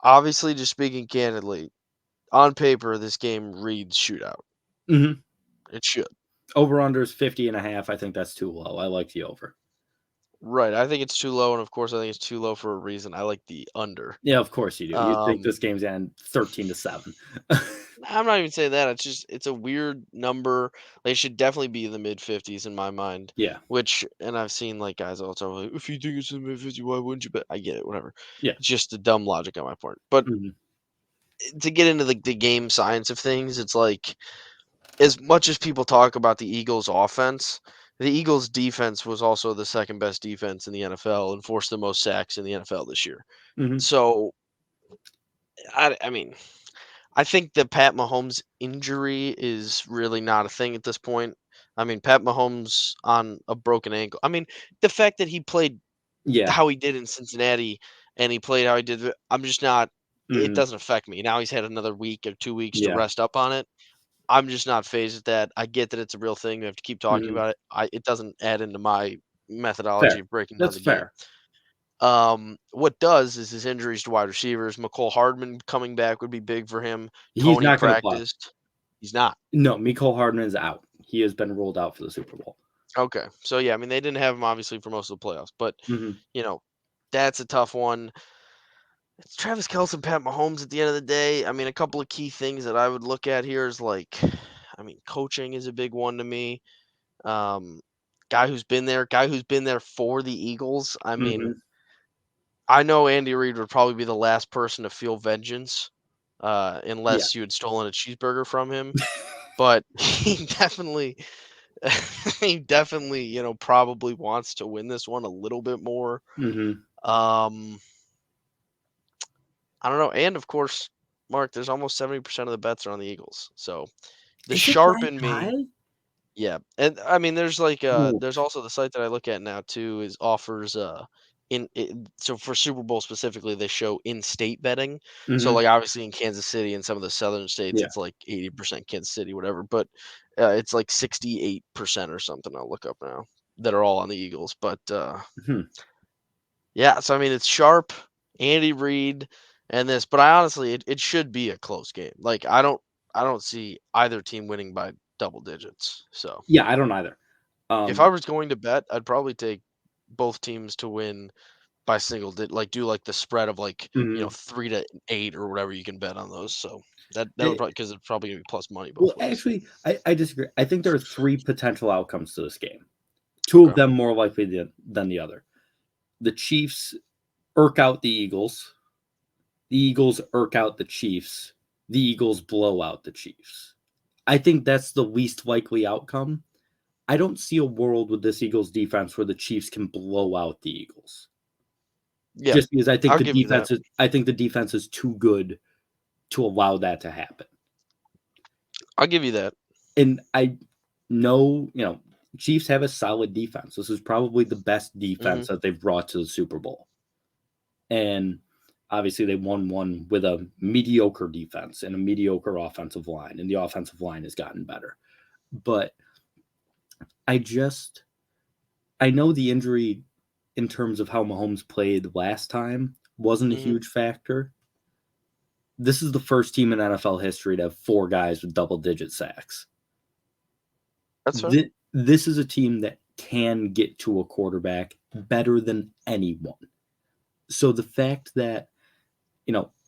obviously just speaking candidly, on paper, this game reads shootout. Mhm. It should. Over under is 50.5. I think that's too low. I like the over. Right. I think it's too low, and of course, I think it's too low for a reason. I like the under. Yeah, of course you do. You think Um, this game's end 13-7. I'm not even saying that. It's a weird number. They should definitely be in the mid 50s in my mind. Yeah. Which, and I've seen like guys all the time like, if you think it's in the mid 50s, why wouldn't you bet? I get it, whatever. Yeah. It's just a dumb logic on my part. But Mhm. to get into the game science of things, it's like as much as people talk about the Eagles' offense, the Eagles' defense was also the second best defense in the NFL and forced the most sacks in the NFL this year. Mhm. So, I mean, I think the Pat Mahomes injury is really not a thing at this point. I mean, Pat Mahomes on a broken ankle. I mean, the fact that he played Yeah. how he did in Cincinnati and he played how he did, I'm just not. It Mhm. doesn't affect me. Now he's had another week or 2 weeks to Yeah. rest up on it. I'm just not phased at that. I get that it's a real thing. We have to keep talking Mhm. about it. It doesn't add into my methodology Fair. of breaking down That's the game. fair. What does is his injuries to wide receivers. McCole Hardman coming back would be big for him. He's Tony not going to play. practiced. He's not. No, Mecole Hardman is out. He has been ruled out for the Super Bowl. Okay. So yeah, I mean they didn't have him obviously for most of the playoffs, but Mhm. you know, that's a tough one. It's Travis Kelce and Pat Mahomes at the end of the day. I mean, a couple of key things that I would look at here is like, I mean, coaching is a big one to me. Um, guy who's been there for the Eagles. I mean, Mhm. I know Andy Reid would probably be the last person to feel vengeance, Yeah. unless you had stolen a cheeseburger from him. But he definitely, he definitely, probably wants to win this one a little bit more. Hmm. Um, I don't know. And of course, Mark, there's almost 70% of the bets are on the Eagles. So the Is it sharp that in me, high? yeah. And I mean, there's like Oh. there's also the site that I look at now too is offers so for Super Bowl specifically, they show in-state betting. So Hmm. like obviously in Kansas City and some of the southern states, Yeah. it's like 80% Kansas City, whatever. But it's like 68% or something. I'll look up now that are all on the Eagles. But Hmm. yeah, so I mean it's sharp, Andy Reid, and this, but I honestly it should be a close game. Like I don't see either team winning by double digits. So Yeah, I don't either. if I Um, was going to bet, I'd probably take both teams to win by single digit, like do like the spread of like mhm. 3 to 8 or whatever you can bet on those. So that would Eh, probably because it's probably gonna be plus money well, both ways. actually, I disagree. I think there are three potential outcomes to this game. Two of Okay. them more likely than the other. The Chiefs irk out the Eagles. The Eagles irk out the Chiefs. The Eagles blow out the Chiefs. I think that's the least likely outcome. I don't see a world with this Eagles defense where the Chiefs can blow out the Eagles. Yeah, Just because I'll give you that. I think the defense is too good to allow that to happen. I'll give you that. And I know, Chiefs have a solid defense. This is probably the best Hmm. defense that they've brought to the Super Bowl. And obviously they won one with a mediocre defense and a mediocre offensive line, and the offensive line has gotten better. But I know the injury in terms of how Mahomes played last time wasn't a Hmm. huge factor. This is the first team in NFL history to have four guys with double digit sacks. That's fair. This is a team that can get to a quarterback better than anyone. So the fact that,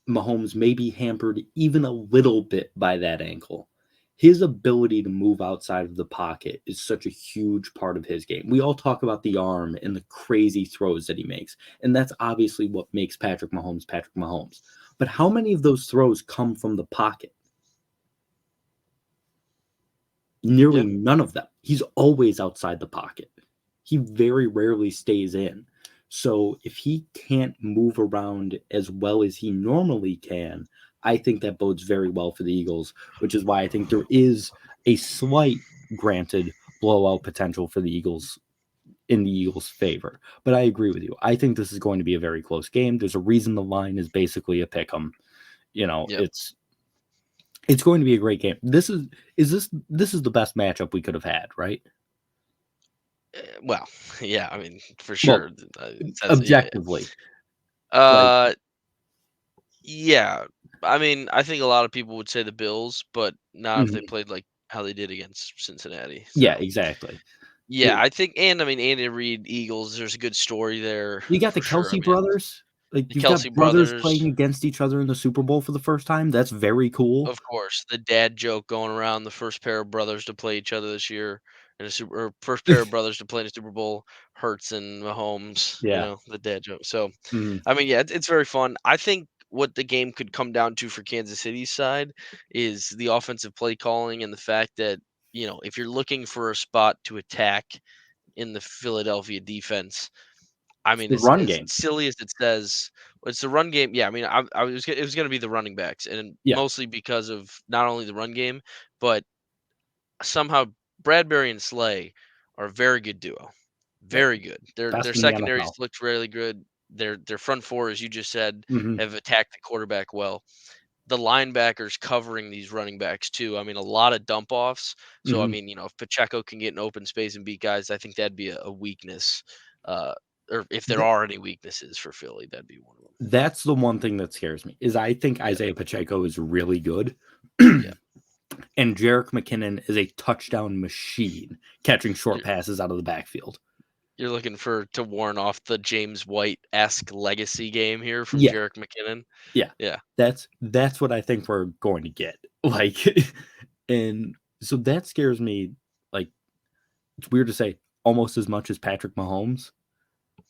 Mahomes may be hampered even a little bit by that ankle, his ability to move outside of the pocket is such a huge part of his game. We all talk about the arm and the crazy throws that he makes, and that's obviously what makes Patrick Mahomes Patrick Mahomes. But how many of those throws come from the pocket? Nearly Yeah. none of them. He's always outside the pocket. He very rarely stays in. So if he can't move around as well as he normally can, I think that bodes very well for the Eagles, which is why I think there is a slight, granted, blowout potential for the Eagles in the Eagles' favor. But I agree with you. I think this is going to be a very close game. There's a reason the line is basically a pick 'em. Yep. It's going to be a great game. This is the best matchup we could have had, right? Well, yeah. I mean, for Well, sure. Yeah. objectively, like, Uh, yeah. I mean, I think a lot of people would say the Bills, but not if they mhm. played like how they did against Cincinnati. Yeah, So exactly. yeah, I think, and I mean, Andy Reid Eagles. There's a good story there You got the for sure. I Kelsey mean, brothers. Like, the you've got Kelsey brothers brothers, playing against each other in the Super Bowl for the first time. That's very cool. of course, the dad joke going around. The first pair of brothers to play each other this year in a super, or first pair of brothers to play in a Super Bowl. Hurts and Mahomes. Yeah. The dad joke. So Mhm. I mean, yeah, it's very fun. I think what the game could come down to for Kansas City's side is the offensive play calling and the fact that, if you're looking for a spot to attack in the Philadelphia defense, I It's mean, the run as game. silly as it says, it's the run game. Yeah, I mean, it was going to be the running backs, and Yeah. mostly because of not only the run game, but somehow Bradbury and Slay are a very good duo. Yep. Very good. Their Best in the secondaries NFL. looked really good. Their front four, as you just said, Mhm. have attacked the quarterback well. The linebackers covering these running backs too. I mean, a lot of dump offs. So I Mhm. mean, if Pacheco can get in open space and beat guys, I think that'd be a weakness. Uh, or if there Th are any weaknesses for Philly, that'd be one of them. that's the one thing that scares me, is I think Yeah, Isaiah Pacheco is really good. yeah. And Jerick McKinnon is a touchdown machine, catching short You're passes out of the backfield. you're looking for to warn off the James White esque legacy game here from Yeah. Jerick McKinnon. Yeah. Yeah. That's what I think we're going to get. Like, and so that scares me, like, it's weird to say, almost as much as Patrick Mahomes,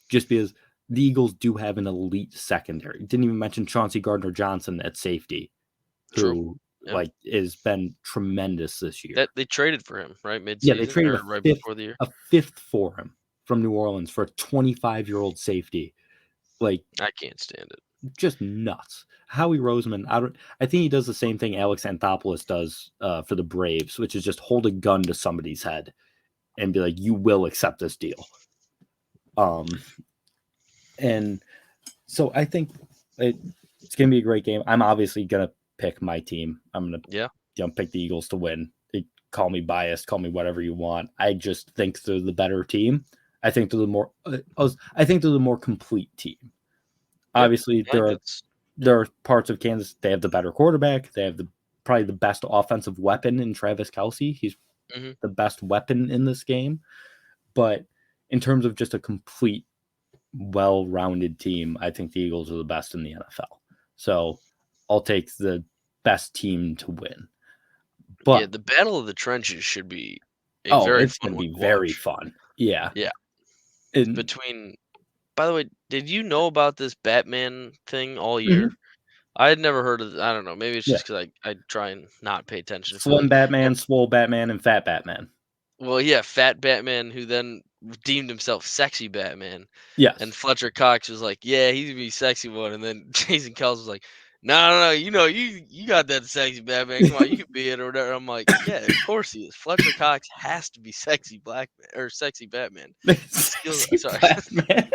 just because the Eagles do have an elite secondary. Didn't even mention Chauncey Gardner-Johnson at safety, True. who Yep. has been tremendous this year. That they traded for him, right? Yeah, they Mid-season traded or right before the year. a fifth for him from New Orleans for a 25-year-old safety. Like, I can't stand it. just nuts. Howie Roseman, I think he does the same thing Alex Anthopoulos does for the Braves, which is just hold a gun to somebody's head and be like, you will accept this deal. And so I think it's gonna be a great game. I'm obviously gonna pick my team. I'm gonna pick the Eagles to win. Call me biased, call me whatever you want. I just think they're the better team. I think they're the more complete team. Yep. Obviously, there are parts of Kansas. They have the better quarterback. They have probably the best offensive weapon in Travis Kelce. He's the best weapon in this game. But in terms of just a complete, well-rounded team, I think the Eagles are the best in the NFL. So I'll take the best team to win. But the Battle of the Trenches should be it's going to be very fun. Yeah. Yeah. By the way, did you know about this Batman thing all year? I had never heard of it. I don't know. Maybe it's just because I try and not pay attention. Slim Batman, Swole Batman, and Fat Batman. Well, yeah, Fat Batman, who then deemed himself Sexy Batman. Yes. And Fletcher Cox was like, yeah, he's going to be sexy one. And then Jason Kelce was like, no, you got that sexy Batman. Come on, you can be it or whatever. I'm like, yeah, of course he is. Fletcher Cox has to be sexy sexy Batman. Sorry. Batman.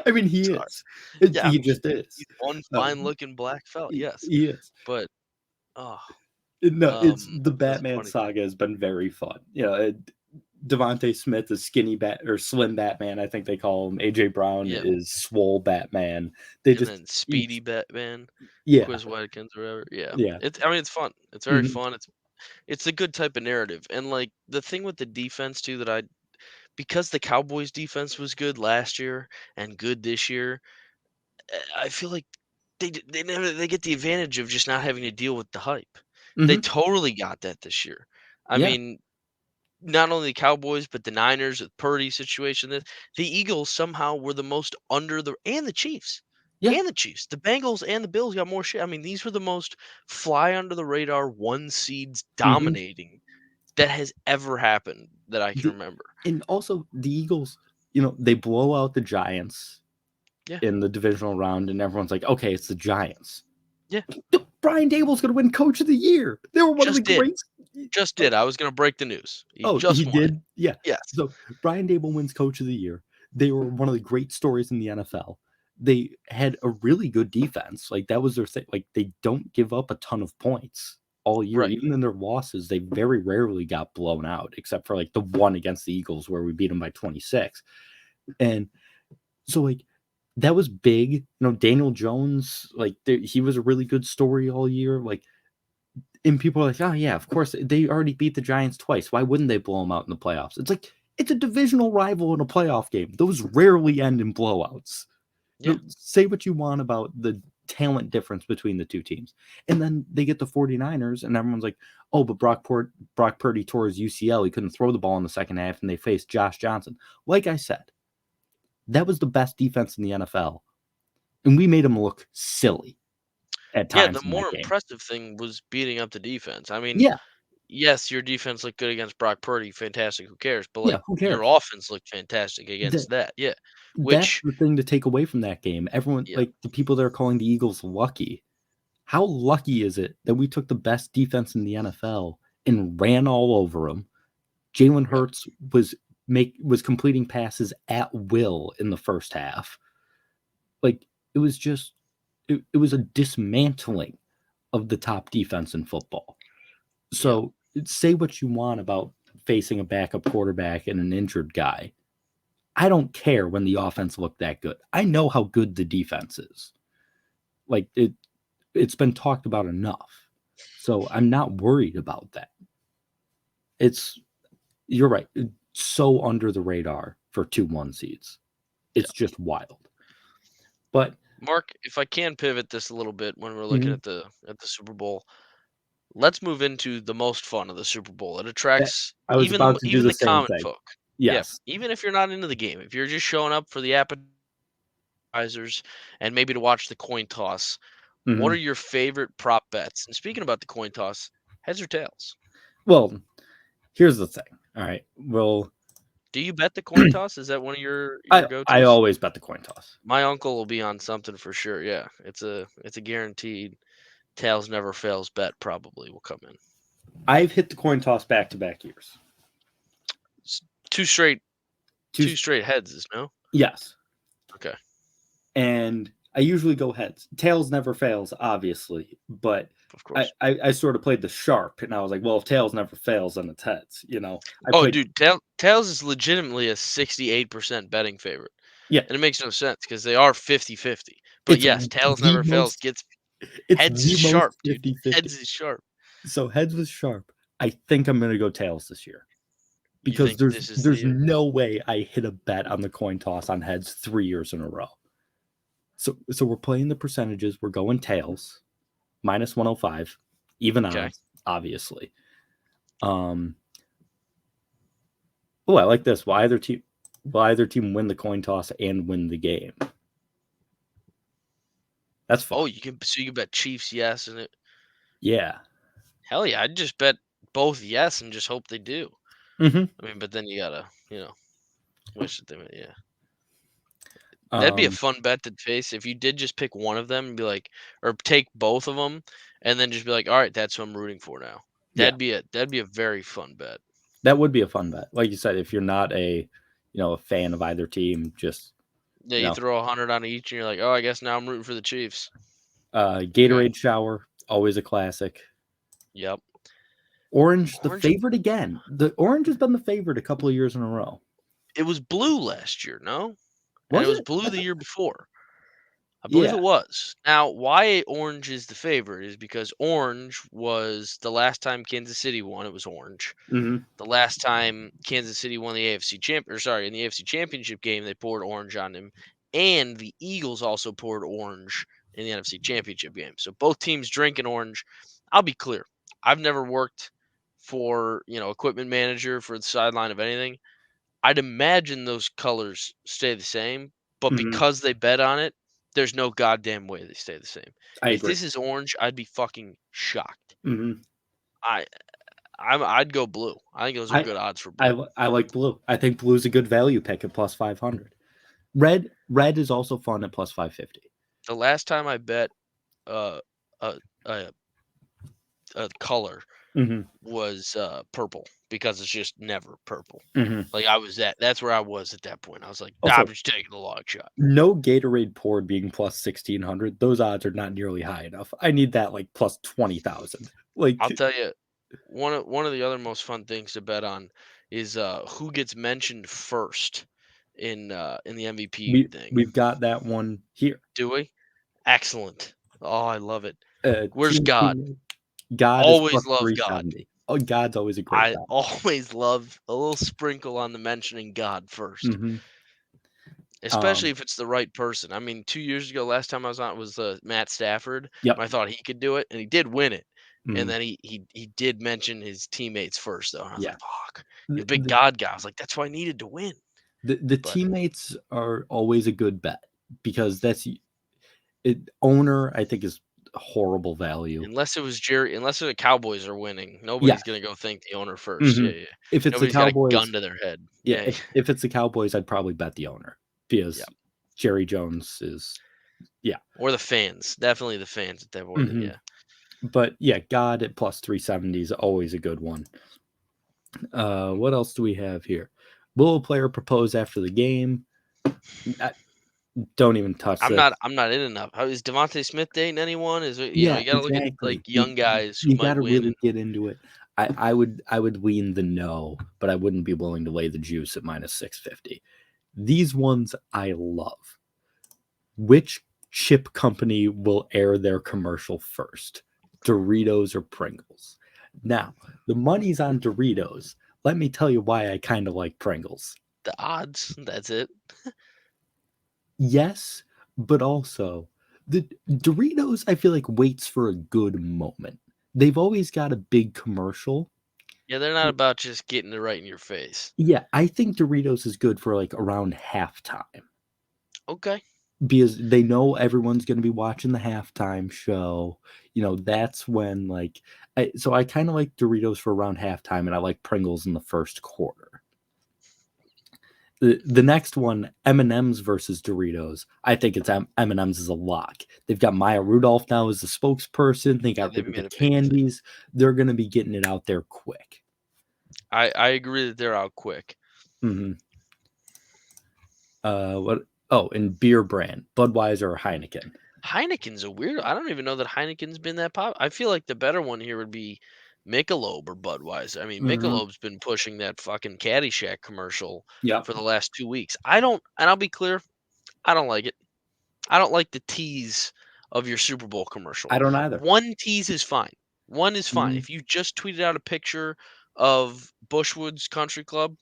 I mean, he is. Yeah, he just is. He's one fine-looking black fella. Yes, he is. But no, it's the Batman saga has been very fun. Devontae Smith is Slim Batman. I think they call him. AJ Brown is Swole Batman. Then Speedy Batman. Quiz Whitekins or whatever. Yeah. It's fun. It's very fun. It's a good type of narrative. And like the thing with the defense too because the Cowboys defense was good last year and good this year, I feel like they get the advantage of just not having to deal with the hype. They totally got that this year. I mean, not only the Cowboys but the Niners with Purdy situation. The Eagles somehow were the most and the Chiefs. Yeah. And the Chiefs. The Bengals and the Bills got more shit. I mean, these were the most fly under the radar one seeds dominating that has ever happened that I can remember. And also the Eagles, they blow out the Giants in the divisional round, and everyone's like, okay, it's the Giants. Yeah. Brian Daboll's going to win Coach of the Year. They were one of the greats. Just did. I was going to break the news. He did? Yeah. Yes. So Brian Daboll wins Coach of the Year. They were one of the great stories in the NFL. They had a really good defense. Like, that was their thing. Like, they don't give up a ton of points all year. Right. Even in their losses, they very rarely got blown out, except for like the one against the Eagles where we beat them by 26. And so like that was big. Daniel Jones, like he was a really good story all year. Like, and people are like, oh yeah, of course they already beat the Giants twice. Why wouldn't they blow them out in the playoffs? It's like, it's a divisional rival in a playoff game. Those rarely end in blowouts. Yeah. Say what you want about the talent difference between the two teams. And then they get the 49ers and everyone's like, oh, but Brock Purdy tore his UCL. He couldn't throw the ball in the second half and they faced Josh Johnson. Like I said, that was the best defense in the NFL. And we made them look silly at times. Yeah, the more impressive thing was beating up the defense. I mean, yes, your defense looked good against Brock Purdy. Fantastic. Who cares? But like, who cares? Your offense looked fantastic against that. Yeah. That's the thing to take away from that game. Everyone, like the people that are calling the Eagles lucky. How lucky is it that we took the best defense in the NFL and ran all over them? Jalen Hurts was completing passes at will in the first half. Like, it was just it was a dismantling of the top defense in football. So say what you want about facing a backup quarterback and an injured guy. I don't care when the offense looked that good. I know how good the defense is. Like, it's been talked about enough. So I'm not worried about that. You're right. It's so under the radar for 2-1 seeds. It's just wild. But Mark, if I can pivot this a little bit when we're looking at the Super Bowl, let's move into the most fun of the Super Bowl. It attracts even the common folk. Yes. Yeah, even if you're not into the game, if you're just showing up for the appetizer risers, and maybe to watch the coin toss. What are Mhm. your favorite prop bets? And speaking about the coin toss, heads or tails? Well, here's the thing. All right. Well, Do you bet the coin toss? Is that one of your I I go-tos? always bet the coin toss. My uncle will be on something for sure. Yeah, it's a guaranteed tails never fails bet. Probably will come in. I've hit the coin toss back to back years. S- Two straight, Two, two straight heads is no. yes, Okay, and I usually go heads. Tails never fails, obviously, but of I, course. I I sort of played the sharp, and I was like, well, if tails never fails, then it's heads. I Oh, played, dude, tails is legitimately a 68% betting favorite, yeah, and it makes no sense because they are 50-50. But it's yes, tails the never fails. most, Gets it's heads is the most sharp, dude. 50-50. Heads is sharp. So heads was sharp. I think I'm gonna go tails this year You because think there's this is the there's year? no way I hit a bet on the coin toss on heads 3 years in a row. So we're playing the percentages. We're going tails minus 105, even Okay. odds, obviously. Um, oh, I like this. Will either team win the coin toss and win the game? That's fun. Oh, you can bet Chiefs yes, and it. Yeah. Hell yeah, I'd just bet both yes and just hope they do. Hmm. I mean, but then you gotta, wish that they. Yeah, that'd be a Um, fun bet to face if you did just pick one of them and be like, or take both of them, and then just be like, all right, that's who I'm rooting for now. yeah, That'd be a very fun bet. that would be a fun bet. Like you said, if you're not a fan of either team, just Yeah, you you know, throw 100 on each, and you're like, oh, I guess now I'm rooting for the Chiefs. Okay. Gatorade shower, always a classic. Yep. Orange, the Orange. favorite again. The orange has been the favorite a couple of years in a row. It was blue last year, no? And it Was was it? blue the year before. I believe Yeah. it was. Now, why orange is the favorite is because orange was the last time Kansas City won. It was orange. Hmm. The last time Kansas City won the AFC champ, or sorry, in the AFC Championship game, they poured orange on him, and the Eagles also poured orange in the NFC Championship game. So both teams drinking orange. I'll be clear. I've never worked for equipment manager for the sideline of anything. I'd imagine those colors stay the same, but Hmm. because they bet on it, there's no goddamn way they stay the same. I If agree. this is orange, I'd be fucking shocked. Hmm. I I'd go blue. I think those are I, good odds for I blue. I like blue. I think blue's a good value pick at plus 500. Red is also fun at plus 550. The last time I bet uh, a a, a color Hmm. was purple because it's just never purple. Hmm. Like that's where I was at that point. I was like, nah, I'm Also, just taking a long shot. no Gatorade poured being plus 1600. Those odds are not nearly high enough. I need that like plus 20,000. Like I'll tell you, one of the other most fun things to bet on is who gets mentioned first in the MVP thing. we've got that one here. Do we? Excellent. Oh, I love it. Where's Team God? teammate. God is plus Always love God. 370. Oh, God's always a great I bet. always love a little sprinkle on the mentioning God first, Hmm. especially if it's the right person. I mean, 2 years ago, last time I was on was Matt Stafford, Yep. and I thought he could do it, and he did win it. And Mhm. then he did mention his teammates first, though, and I was Yeah. like, "Fuck, you're The, a big the, God guy." I was like, "That's why I needed to win." the But teammates are always a good bet because owner, I think, is horrible value. unless the Cowboys are winning, Yeah. nobody's gonna go thank the owner first. Yeah, Hmm. yeah. If it's the Nobody's got a gun Cowboys, to their head. yeah, Yeah, if it's the Cowboys, I'd probably bet the owner yeah. because Jerry Jones is, yeah. Or the fans, definitely the fans at that point. Hmm. Yeah. But yeah, God at plus 370 is always a good one. What else do we have here? Will a player propose after the game? I- don't even touch this. I'm not in enough. How is Devontae Smith dating anyone? Is it Yeah, you gotta look at like exactly. young guys who You might got to win and really get into it. I would lean the no, but I wouldn't be willing to lay the juice at minus 650. These ones I love. Which chip company will air their commercial first? Doritos or Pringles? Now, the money's on Doritos. Let me tell you why I kind of like Pringles. the odds. That's it. Yes, but also the Doritos, I feel like waits for a good moment. They've always got a big commercial. Yeah, they're not about just getting it right in your face. Yeah, I think Doritos is good for like around halftime. Okay. because they know everyone's going to be watching the halftime show. That's when so I kind of like Doritos for around halftime, and I like Pringles in the first quarter. The next one, M&M's versus Doritos. I think it's M&M's is a lock. They've got Maya Rudolph now as the spokesperson. They got rid of the candies. They're going to be getting it out there quick. I agree that they're out quick. Mm-hmm. What? Oh, and beer brand, Budweiser or Heineken. Heineken's a weird. I don't even know that Heineken's been that pop. I feel like the better one here would be Michelob or Budweiser. I mean, Michelob's been pushing that fucking Caddyshack commercial for the last 2 weeks. And I'll be clear, I don't like it. I don't like the tease of your Super Bowl commercial. I don't either. One tease is fine. One is fine. If you just tweeted out a picture of Bushwoods Country Club,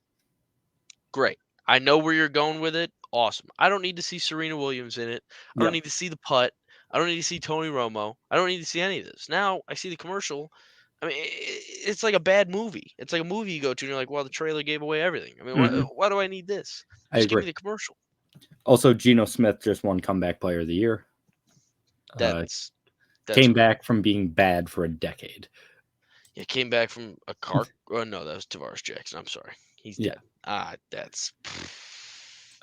great. I know where you're going with it. Awesome. I don't need to see Serena Williams in it. I don't need to see the putt. I don't need to see Tony Romo. I don't need to see any of this. Now I see the commercial. I mean, it's like a bad movie. It's like a movie you go to and you're like, well, the trailer gave away everything. I mean, why do I need this? Just give me the commercial. Also, Geno Smith just won Comeback Player of the Year. That's came back from being bad for a decade. Yeah, came back from a car. Oh, no, that was Tavares Jackson. I'm sorry. He's dead. That's.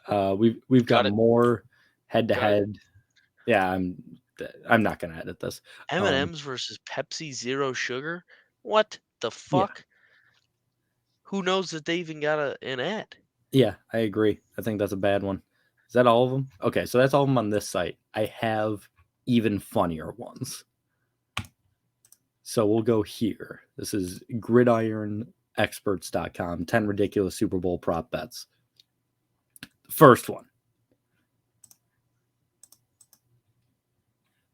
We've got more head-to-head. Yeah, I'm not gonna edit this. M&M's versus Pepsi Zero Sugar. What the fuck? Yeah. Who knows that they even got an ad? Yeah, I agree. I think that's a bad one. Is that all of them? Okay, so that's all of them on this site. I have even funnier ones. So we'll go here. This is gridironexperts.com. 10 ridiculous Super Bowl prop bets. First one.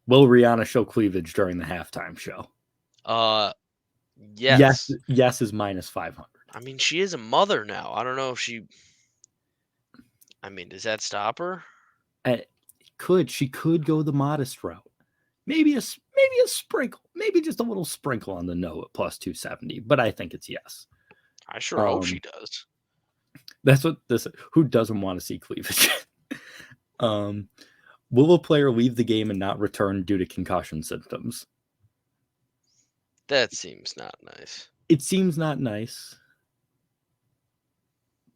Will Rihanna show cleavage during the halftime show? Yes. Yes is minus 500. I mean, she is a mother now. I don't know if she. I mean, does that stop her? She could go the modest route. Maybe a sprinkle. Maybe just a little sprinkle on the no at plus 270. But I think it's yes. I sure hope she does. That's what this. Who doesn't want to see cleavage? Will a player leave the game and not return due to concussion symptoms? That seems not nice. It seems not nice.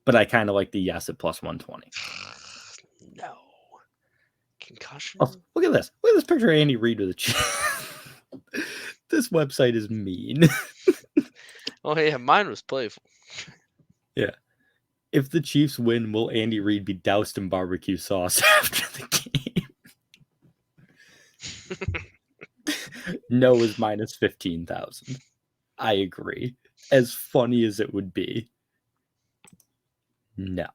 But I kind of like the yes at plus 120. No. Concussion? Oh, look at this. Look at this picture of Andy Reid with a chin. This website is mean. Oh, yeah. Mine was playful. Yeah. If the Chiefs win, will Andy Reid be doused in barbecue sauce after the game? No is minus 15,000. I agree. As funny as it would be. No.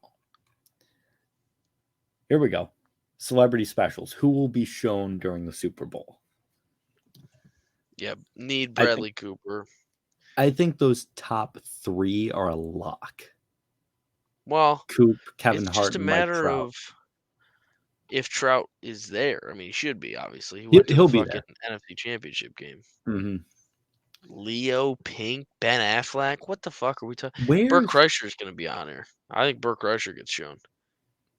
Here we go. Celebrity specials. Who will be shown during the Super Bowl? Yeah, need Bradley Cooper. I think those top three are a lock. Well, Coop, Kevin it's Hart, just a and matter Mike Trout. of if Trout is there. I mean, he should be, obviously. He'll be there. NFC Championship game. Mm-hmm. Leo, Pink, Ben Affleck. What the fuck are we talking? Burt Kreischer's going to be on here. I think Burt Kreischer gets shown.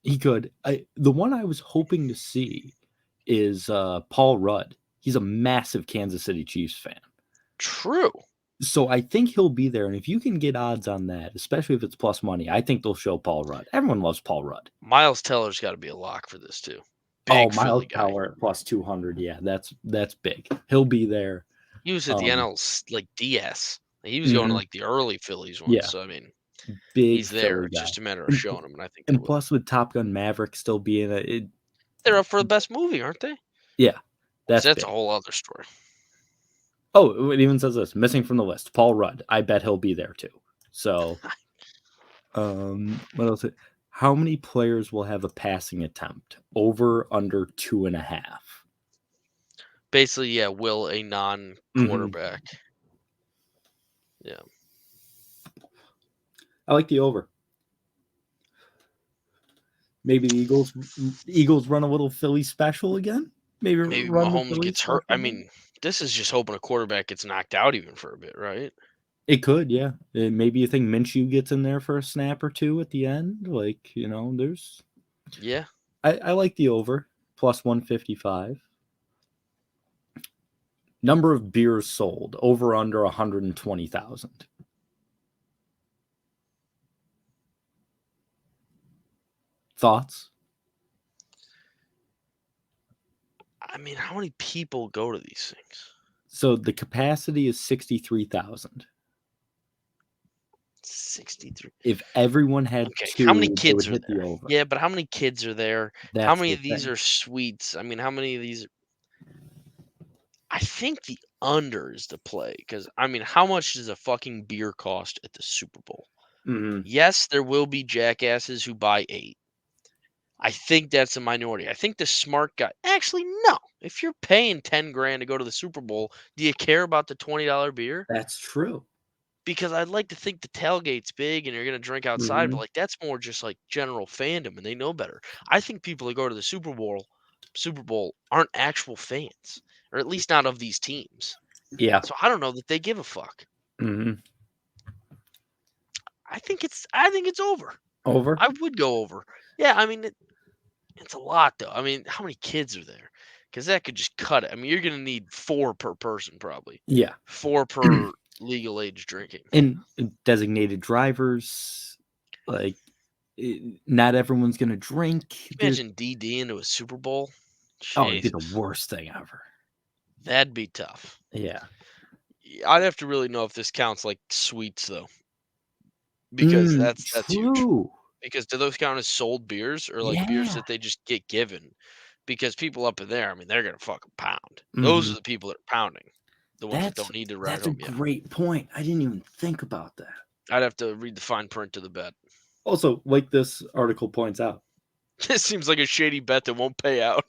He could. The one I was hoping to see is Paul Rudd. He's a massive Kansas City Chiefs fan. True. So I think he'll be there. And if you can get odds on that, especially if it's plus money, I think they'll show Paul Rudd. Everyone loves Paul Rudd. Miles Teller's got to be a lock for this too. Big Miles Teller at plus 200. Yeah, that's big. He'll be there. He was at the NL DS. He was going to like the early Phillies ones. Yeah. So I mean, he's there. It's just a matter of showing him, and I think. And plus, with Top Gun Maverick still being they're up for the best movie, aren't they? Yeah, that's a whole other story. Oh, it even says this: missing from the list, Paul Rudd. I bet he'll be there too. So, what else? How many players will have a passing attempt? Over, under 2.5. Basically, yeah. Will a non-quarterback? Mm-hmm. Yeah. I like the over. Maybe the Eagles run a little Philly special again. Maybe Mahomes gets hurt. I mean, this is just hoping a quarterback gets knocked out even for a bit, right? It could, yeah. Maybe you think Minshew gets in there for a snap or two at the end. Like, there's... Yeah. I like the over. plus 155. Number of beers sold, over under 120,000. Thoughts? I mean, how many people go to these things? So the capacity is 63,000. 63. If everyone had Okay, two, how many they would kids are hit the there? over. Yeah, but how many kids are there? How That's many the of these thing. are suites? I mean, how many of these? I think the under is the play because I mean, how much does a fucking beer cost at the Super Bowl? Mhm. Yes, there will be jackasses who buy 8. I think that's a minority. I think the smart guy. Actually, no. If you're paying 10 grand to go to the Super Bowl, do you care about the $20 beer? That's true. Because I'd like to think the tailgate's big and you're gonna drink outside, but Mhm. like that's more just like general fandom and they know better. I think people that go to the Super Bowl aren't actual fans, or at least not of these teams. Yeah. So I don't know that they give a fuck. Mhm. I think it's over. Over? I would go over. Yeah, I mean it's a lot though. I mean, how many kids are there? Because that could just cut it. I mean, you're gonna need 4 per person probably. Yeah. 4 per legal age drinking. And designated drivers, like, not everyone's going to drink. There's Imagine DD into a Super Bowl. Oh, it'd be the Jesus. worst thing ever. That'd be tough. Yeah. I'd have to really know if this counts like suites though, because that's huge. True. Because do those count as sold beers or like beers Yeah. that they just get given? Because people up in there, I mean, they're gonna fucking pound. Those are Mhm. the people that are pounding, the ones that That's don't need to ride that's a home yet. great point. I didn't even think about that. I'd have to read the fine print to the bet. Also, like this article points out, This seems like a shady bet that won't pay out.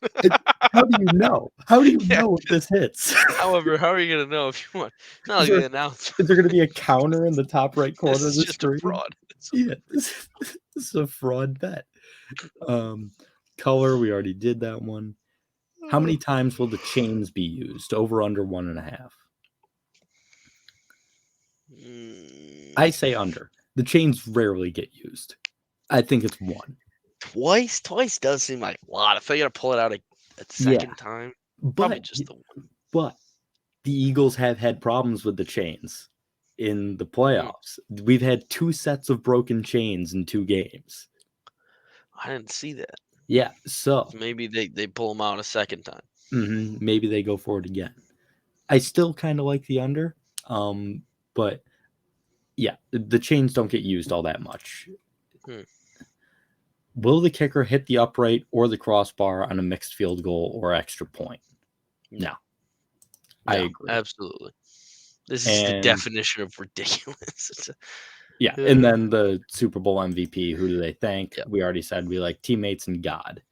how do you know? How do you Yeah. know if this hits? However, how are you gonna know if you want? Not Is like the there announcement. is there gonna be a counter in the top right This corner of is the just a screen? fraud. Yeah, this is a fraud bet. Color, we already did that one. How many times will the chains be used? Over under 1.5. I say under. The chains rarely get used. I think it's 1. Twice does seem like a lot. If they gotta pull it out a second time, probably But just the one. but the Eagles have had problems with the chains in the playoffs. We've had 2 sets of broken chains in 2 games. I didn't see that. Yeah, so Maybe they pull them out a second time. maybe they go for it again. I still kind of like the under, but yeah, the chains don't get used all that much. Hmm. Will the kicker hit the upright or the crossbar on a mixed field goal or extra point? No. I agree. Absolutely. This is the And definition of ridiculous. yeah, and then the Super Bowl MVP, who do they thank? Yep. We already said we like teammates and God.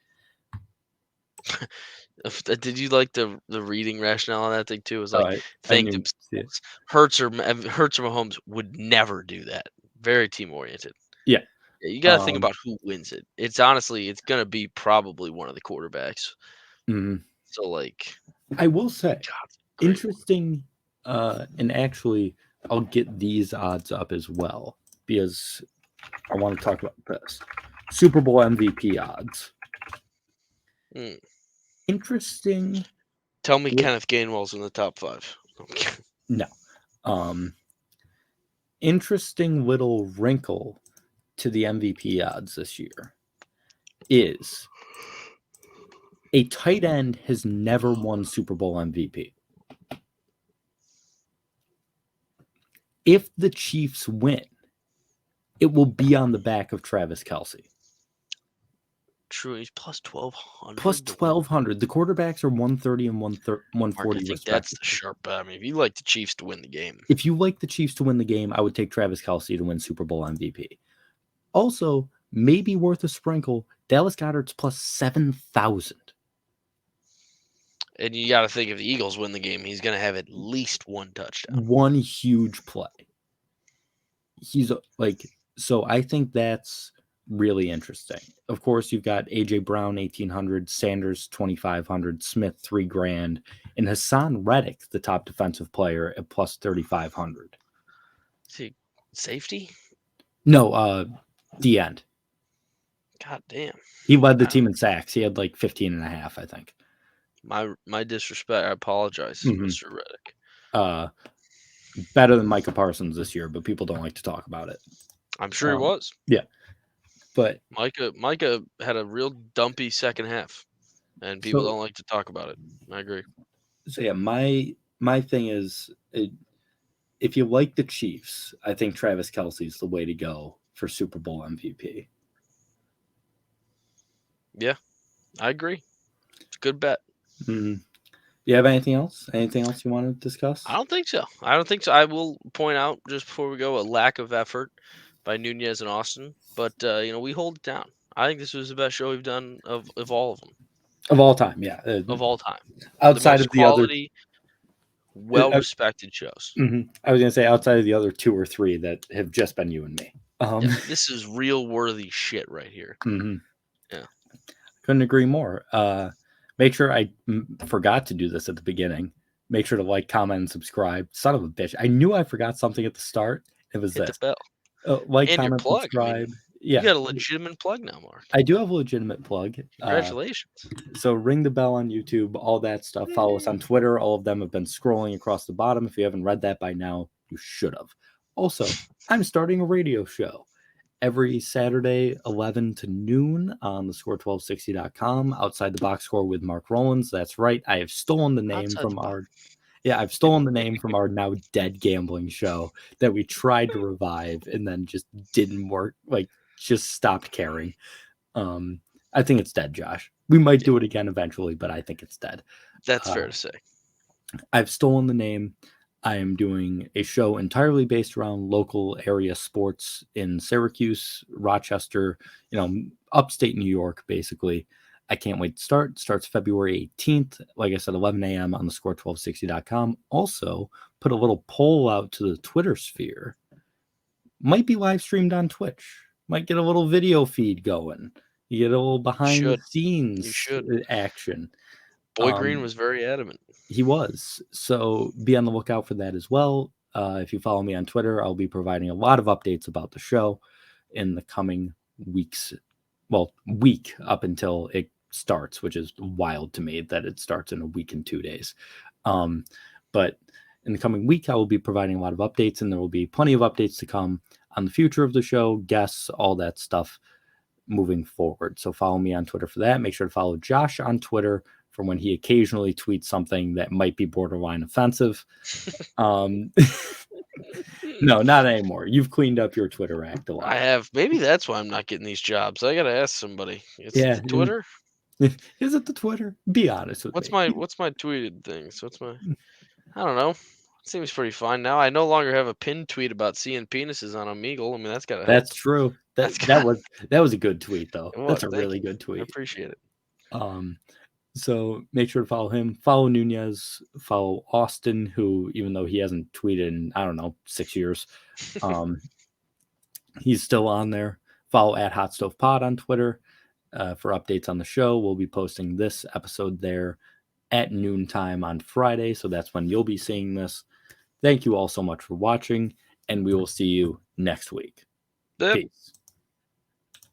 Did you like the reading rationale on that thing too? It was like I thank didn't see it. themselves. Hurts or Mahomes would never do that. Very team oriented. Yeah. Yeah, you got to think about who wins it. It's honestly, it's gonna be probably one of the quarterbacks. Mhm. So like, I will say, God, great one. interesting, and actually, I'll get these odds up as well because I want to talk about this. Super Bowl MVP odds. Mm. Interesting. Tell me Kenneth Gainwell's in the top 5. Okay. No. Interesting little wrinkle to the MVP odds this year is a tight end has never won Super Bowl MVP. If the Chiefs win, it will be on the back of Travis Kelce. True, he's plus 1,200. Plus 1,200. The quarterbacks are 130 and Mark, 140 I think respectively. that's the sharp bet. I mean, if you like the Chiefs to win the game, If you like the Chiefs to win the game, I would take Travis Kelce to win Super Bowl MVP. Also, maybe worth a sprinkle, Dallas Goedert's plus 7,000. and you got to think if the Eagles win the game, he's going to have at least 1 touchdown. One huge play. He's like, so I think that's really interesting. Of course, you've got AJ Brown 1,800, Sanders 2,500, Smith $3,000, and Hassan Reddick, the top defensive player, at plus 3,500. See, safety? No, the end. God damn. He led the team in sacks. He had like 15 and a half, I think. My disrespect. I apologize, Mhm. Mr. Reddick. Better than Micah Parsons this year, but people don't like to talk about it. I'm sure he was. Yeah. But Micah had a real dumpy second half, and people don't like to talk about it. I agree. So yeah, my thing is, if you like the Chiefs, I think Travis Kelce's the way to go for Super Bowl MVP. Yeah, I agree. It's a good bet. Mm-hmm. You have anything else? Anything else you want to discuss? I don't think so. I will point out just before we go a lack of effort by Nunez and Austin, but we hold it down. I think this was the best show we've done of all of them. Of all time, yeah. Of all time. Outside of the quality, well-respected shows. I was going to say outside of the other 2 or 3 that have just been you and me. This is real worthy shit right here. Mm-hmm. Yeah. Couldn't agree more. Make sure I forgot to do this at the beginning. Make sure to like, comment, and subscribe. Son of a bitch. I knew I forgot something at the start. It was Hit this. the bell. Like, and comment, your plug. subscribe. You got a legitimate plug now, Mark. I do have a legitimate plug. Congratulations. So ring the bell on YouTube, all that stuff. Follow us on Twitter. All of them have been scrolling across the bottom. If you haven't read that by now, you should have. Also, I'm starting a radio show every Saturday, 11 to noon on the score1260.com, Outside the Box Score with Mark Rollins. That's right. I have stolen the name from I've stolen the name from our now dead gambling show that we tried to revive and then just didn't work. Like, just stopped caring. I think it's dead, Josh. We might do it again eventually, but I think it's dead. That's fair to say. I've stolen the name. I am doing a show entirely based around local area sports in Syracuse, Rochester, upstate New York, basically. I can't wait to start. It starts February 18th. Like I said, 11 a.m. on the score1260.com. Also, put a little poll out to the Twitter sphere. Might be live streamed on Twitch. Might get a little video feed going. You get a little behind the scenes action. Boy Green was very adamant. He was. So be on the lookout for that as well. If you follow me on Twitter, I'll be providing a lot of updates about the show in the coming weeks. Well, week up until it starts, which is wild to me that it starts in a week and 2 days. But in the coming week, I will be providing a lot of updates, and there will be plenty of updates to come on the future of the show, guests, all that stuff moving forward. So follow me on Twitter for that. Make sure to follow Josh on Twitter for when he occasionally tweets something that might be borderline offensive. No, not anymore. You've cleaned up your Twitter act a lot. I have. Maybe that's why I'm not getting these jobs. I got to ask somebody. Is it the Twitter? Is it the Twitter? Be honest with me. What's my tweeted things? I don't know. Seems pretty fine now. I no longer have a pinned tweet about seeing penises on Omegle. I mean, that's got to help. That's true. That was a good tweet, though. That's a really good tweet. I appreciate it. So make sure to follow him. Follow Nunez. Follow Austin, who, even though he hasn't tweeted in, 6 years, he's still on there. Follow at Hot Stove Pod on Twitter for updates on the show. We'll be posting this episode there at noontime on Friday, so that's when you'll be seeing this. Thank you all so much for watching, and we will see you next week. Yep. Peace.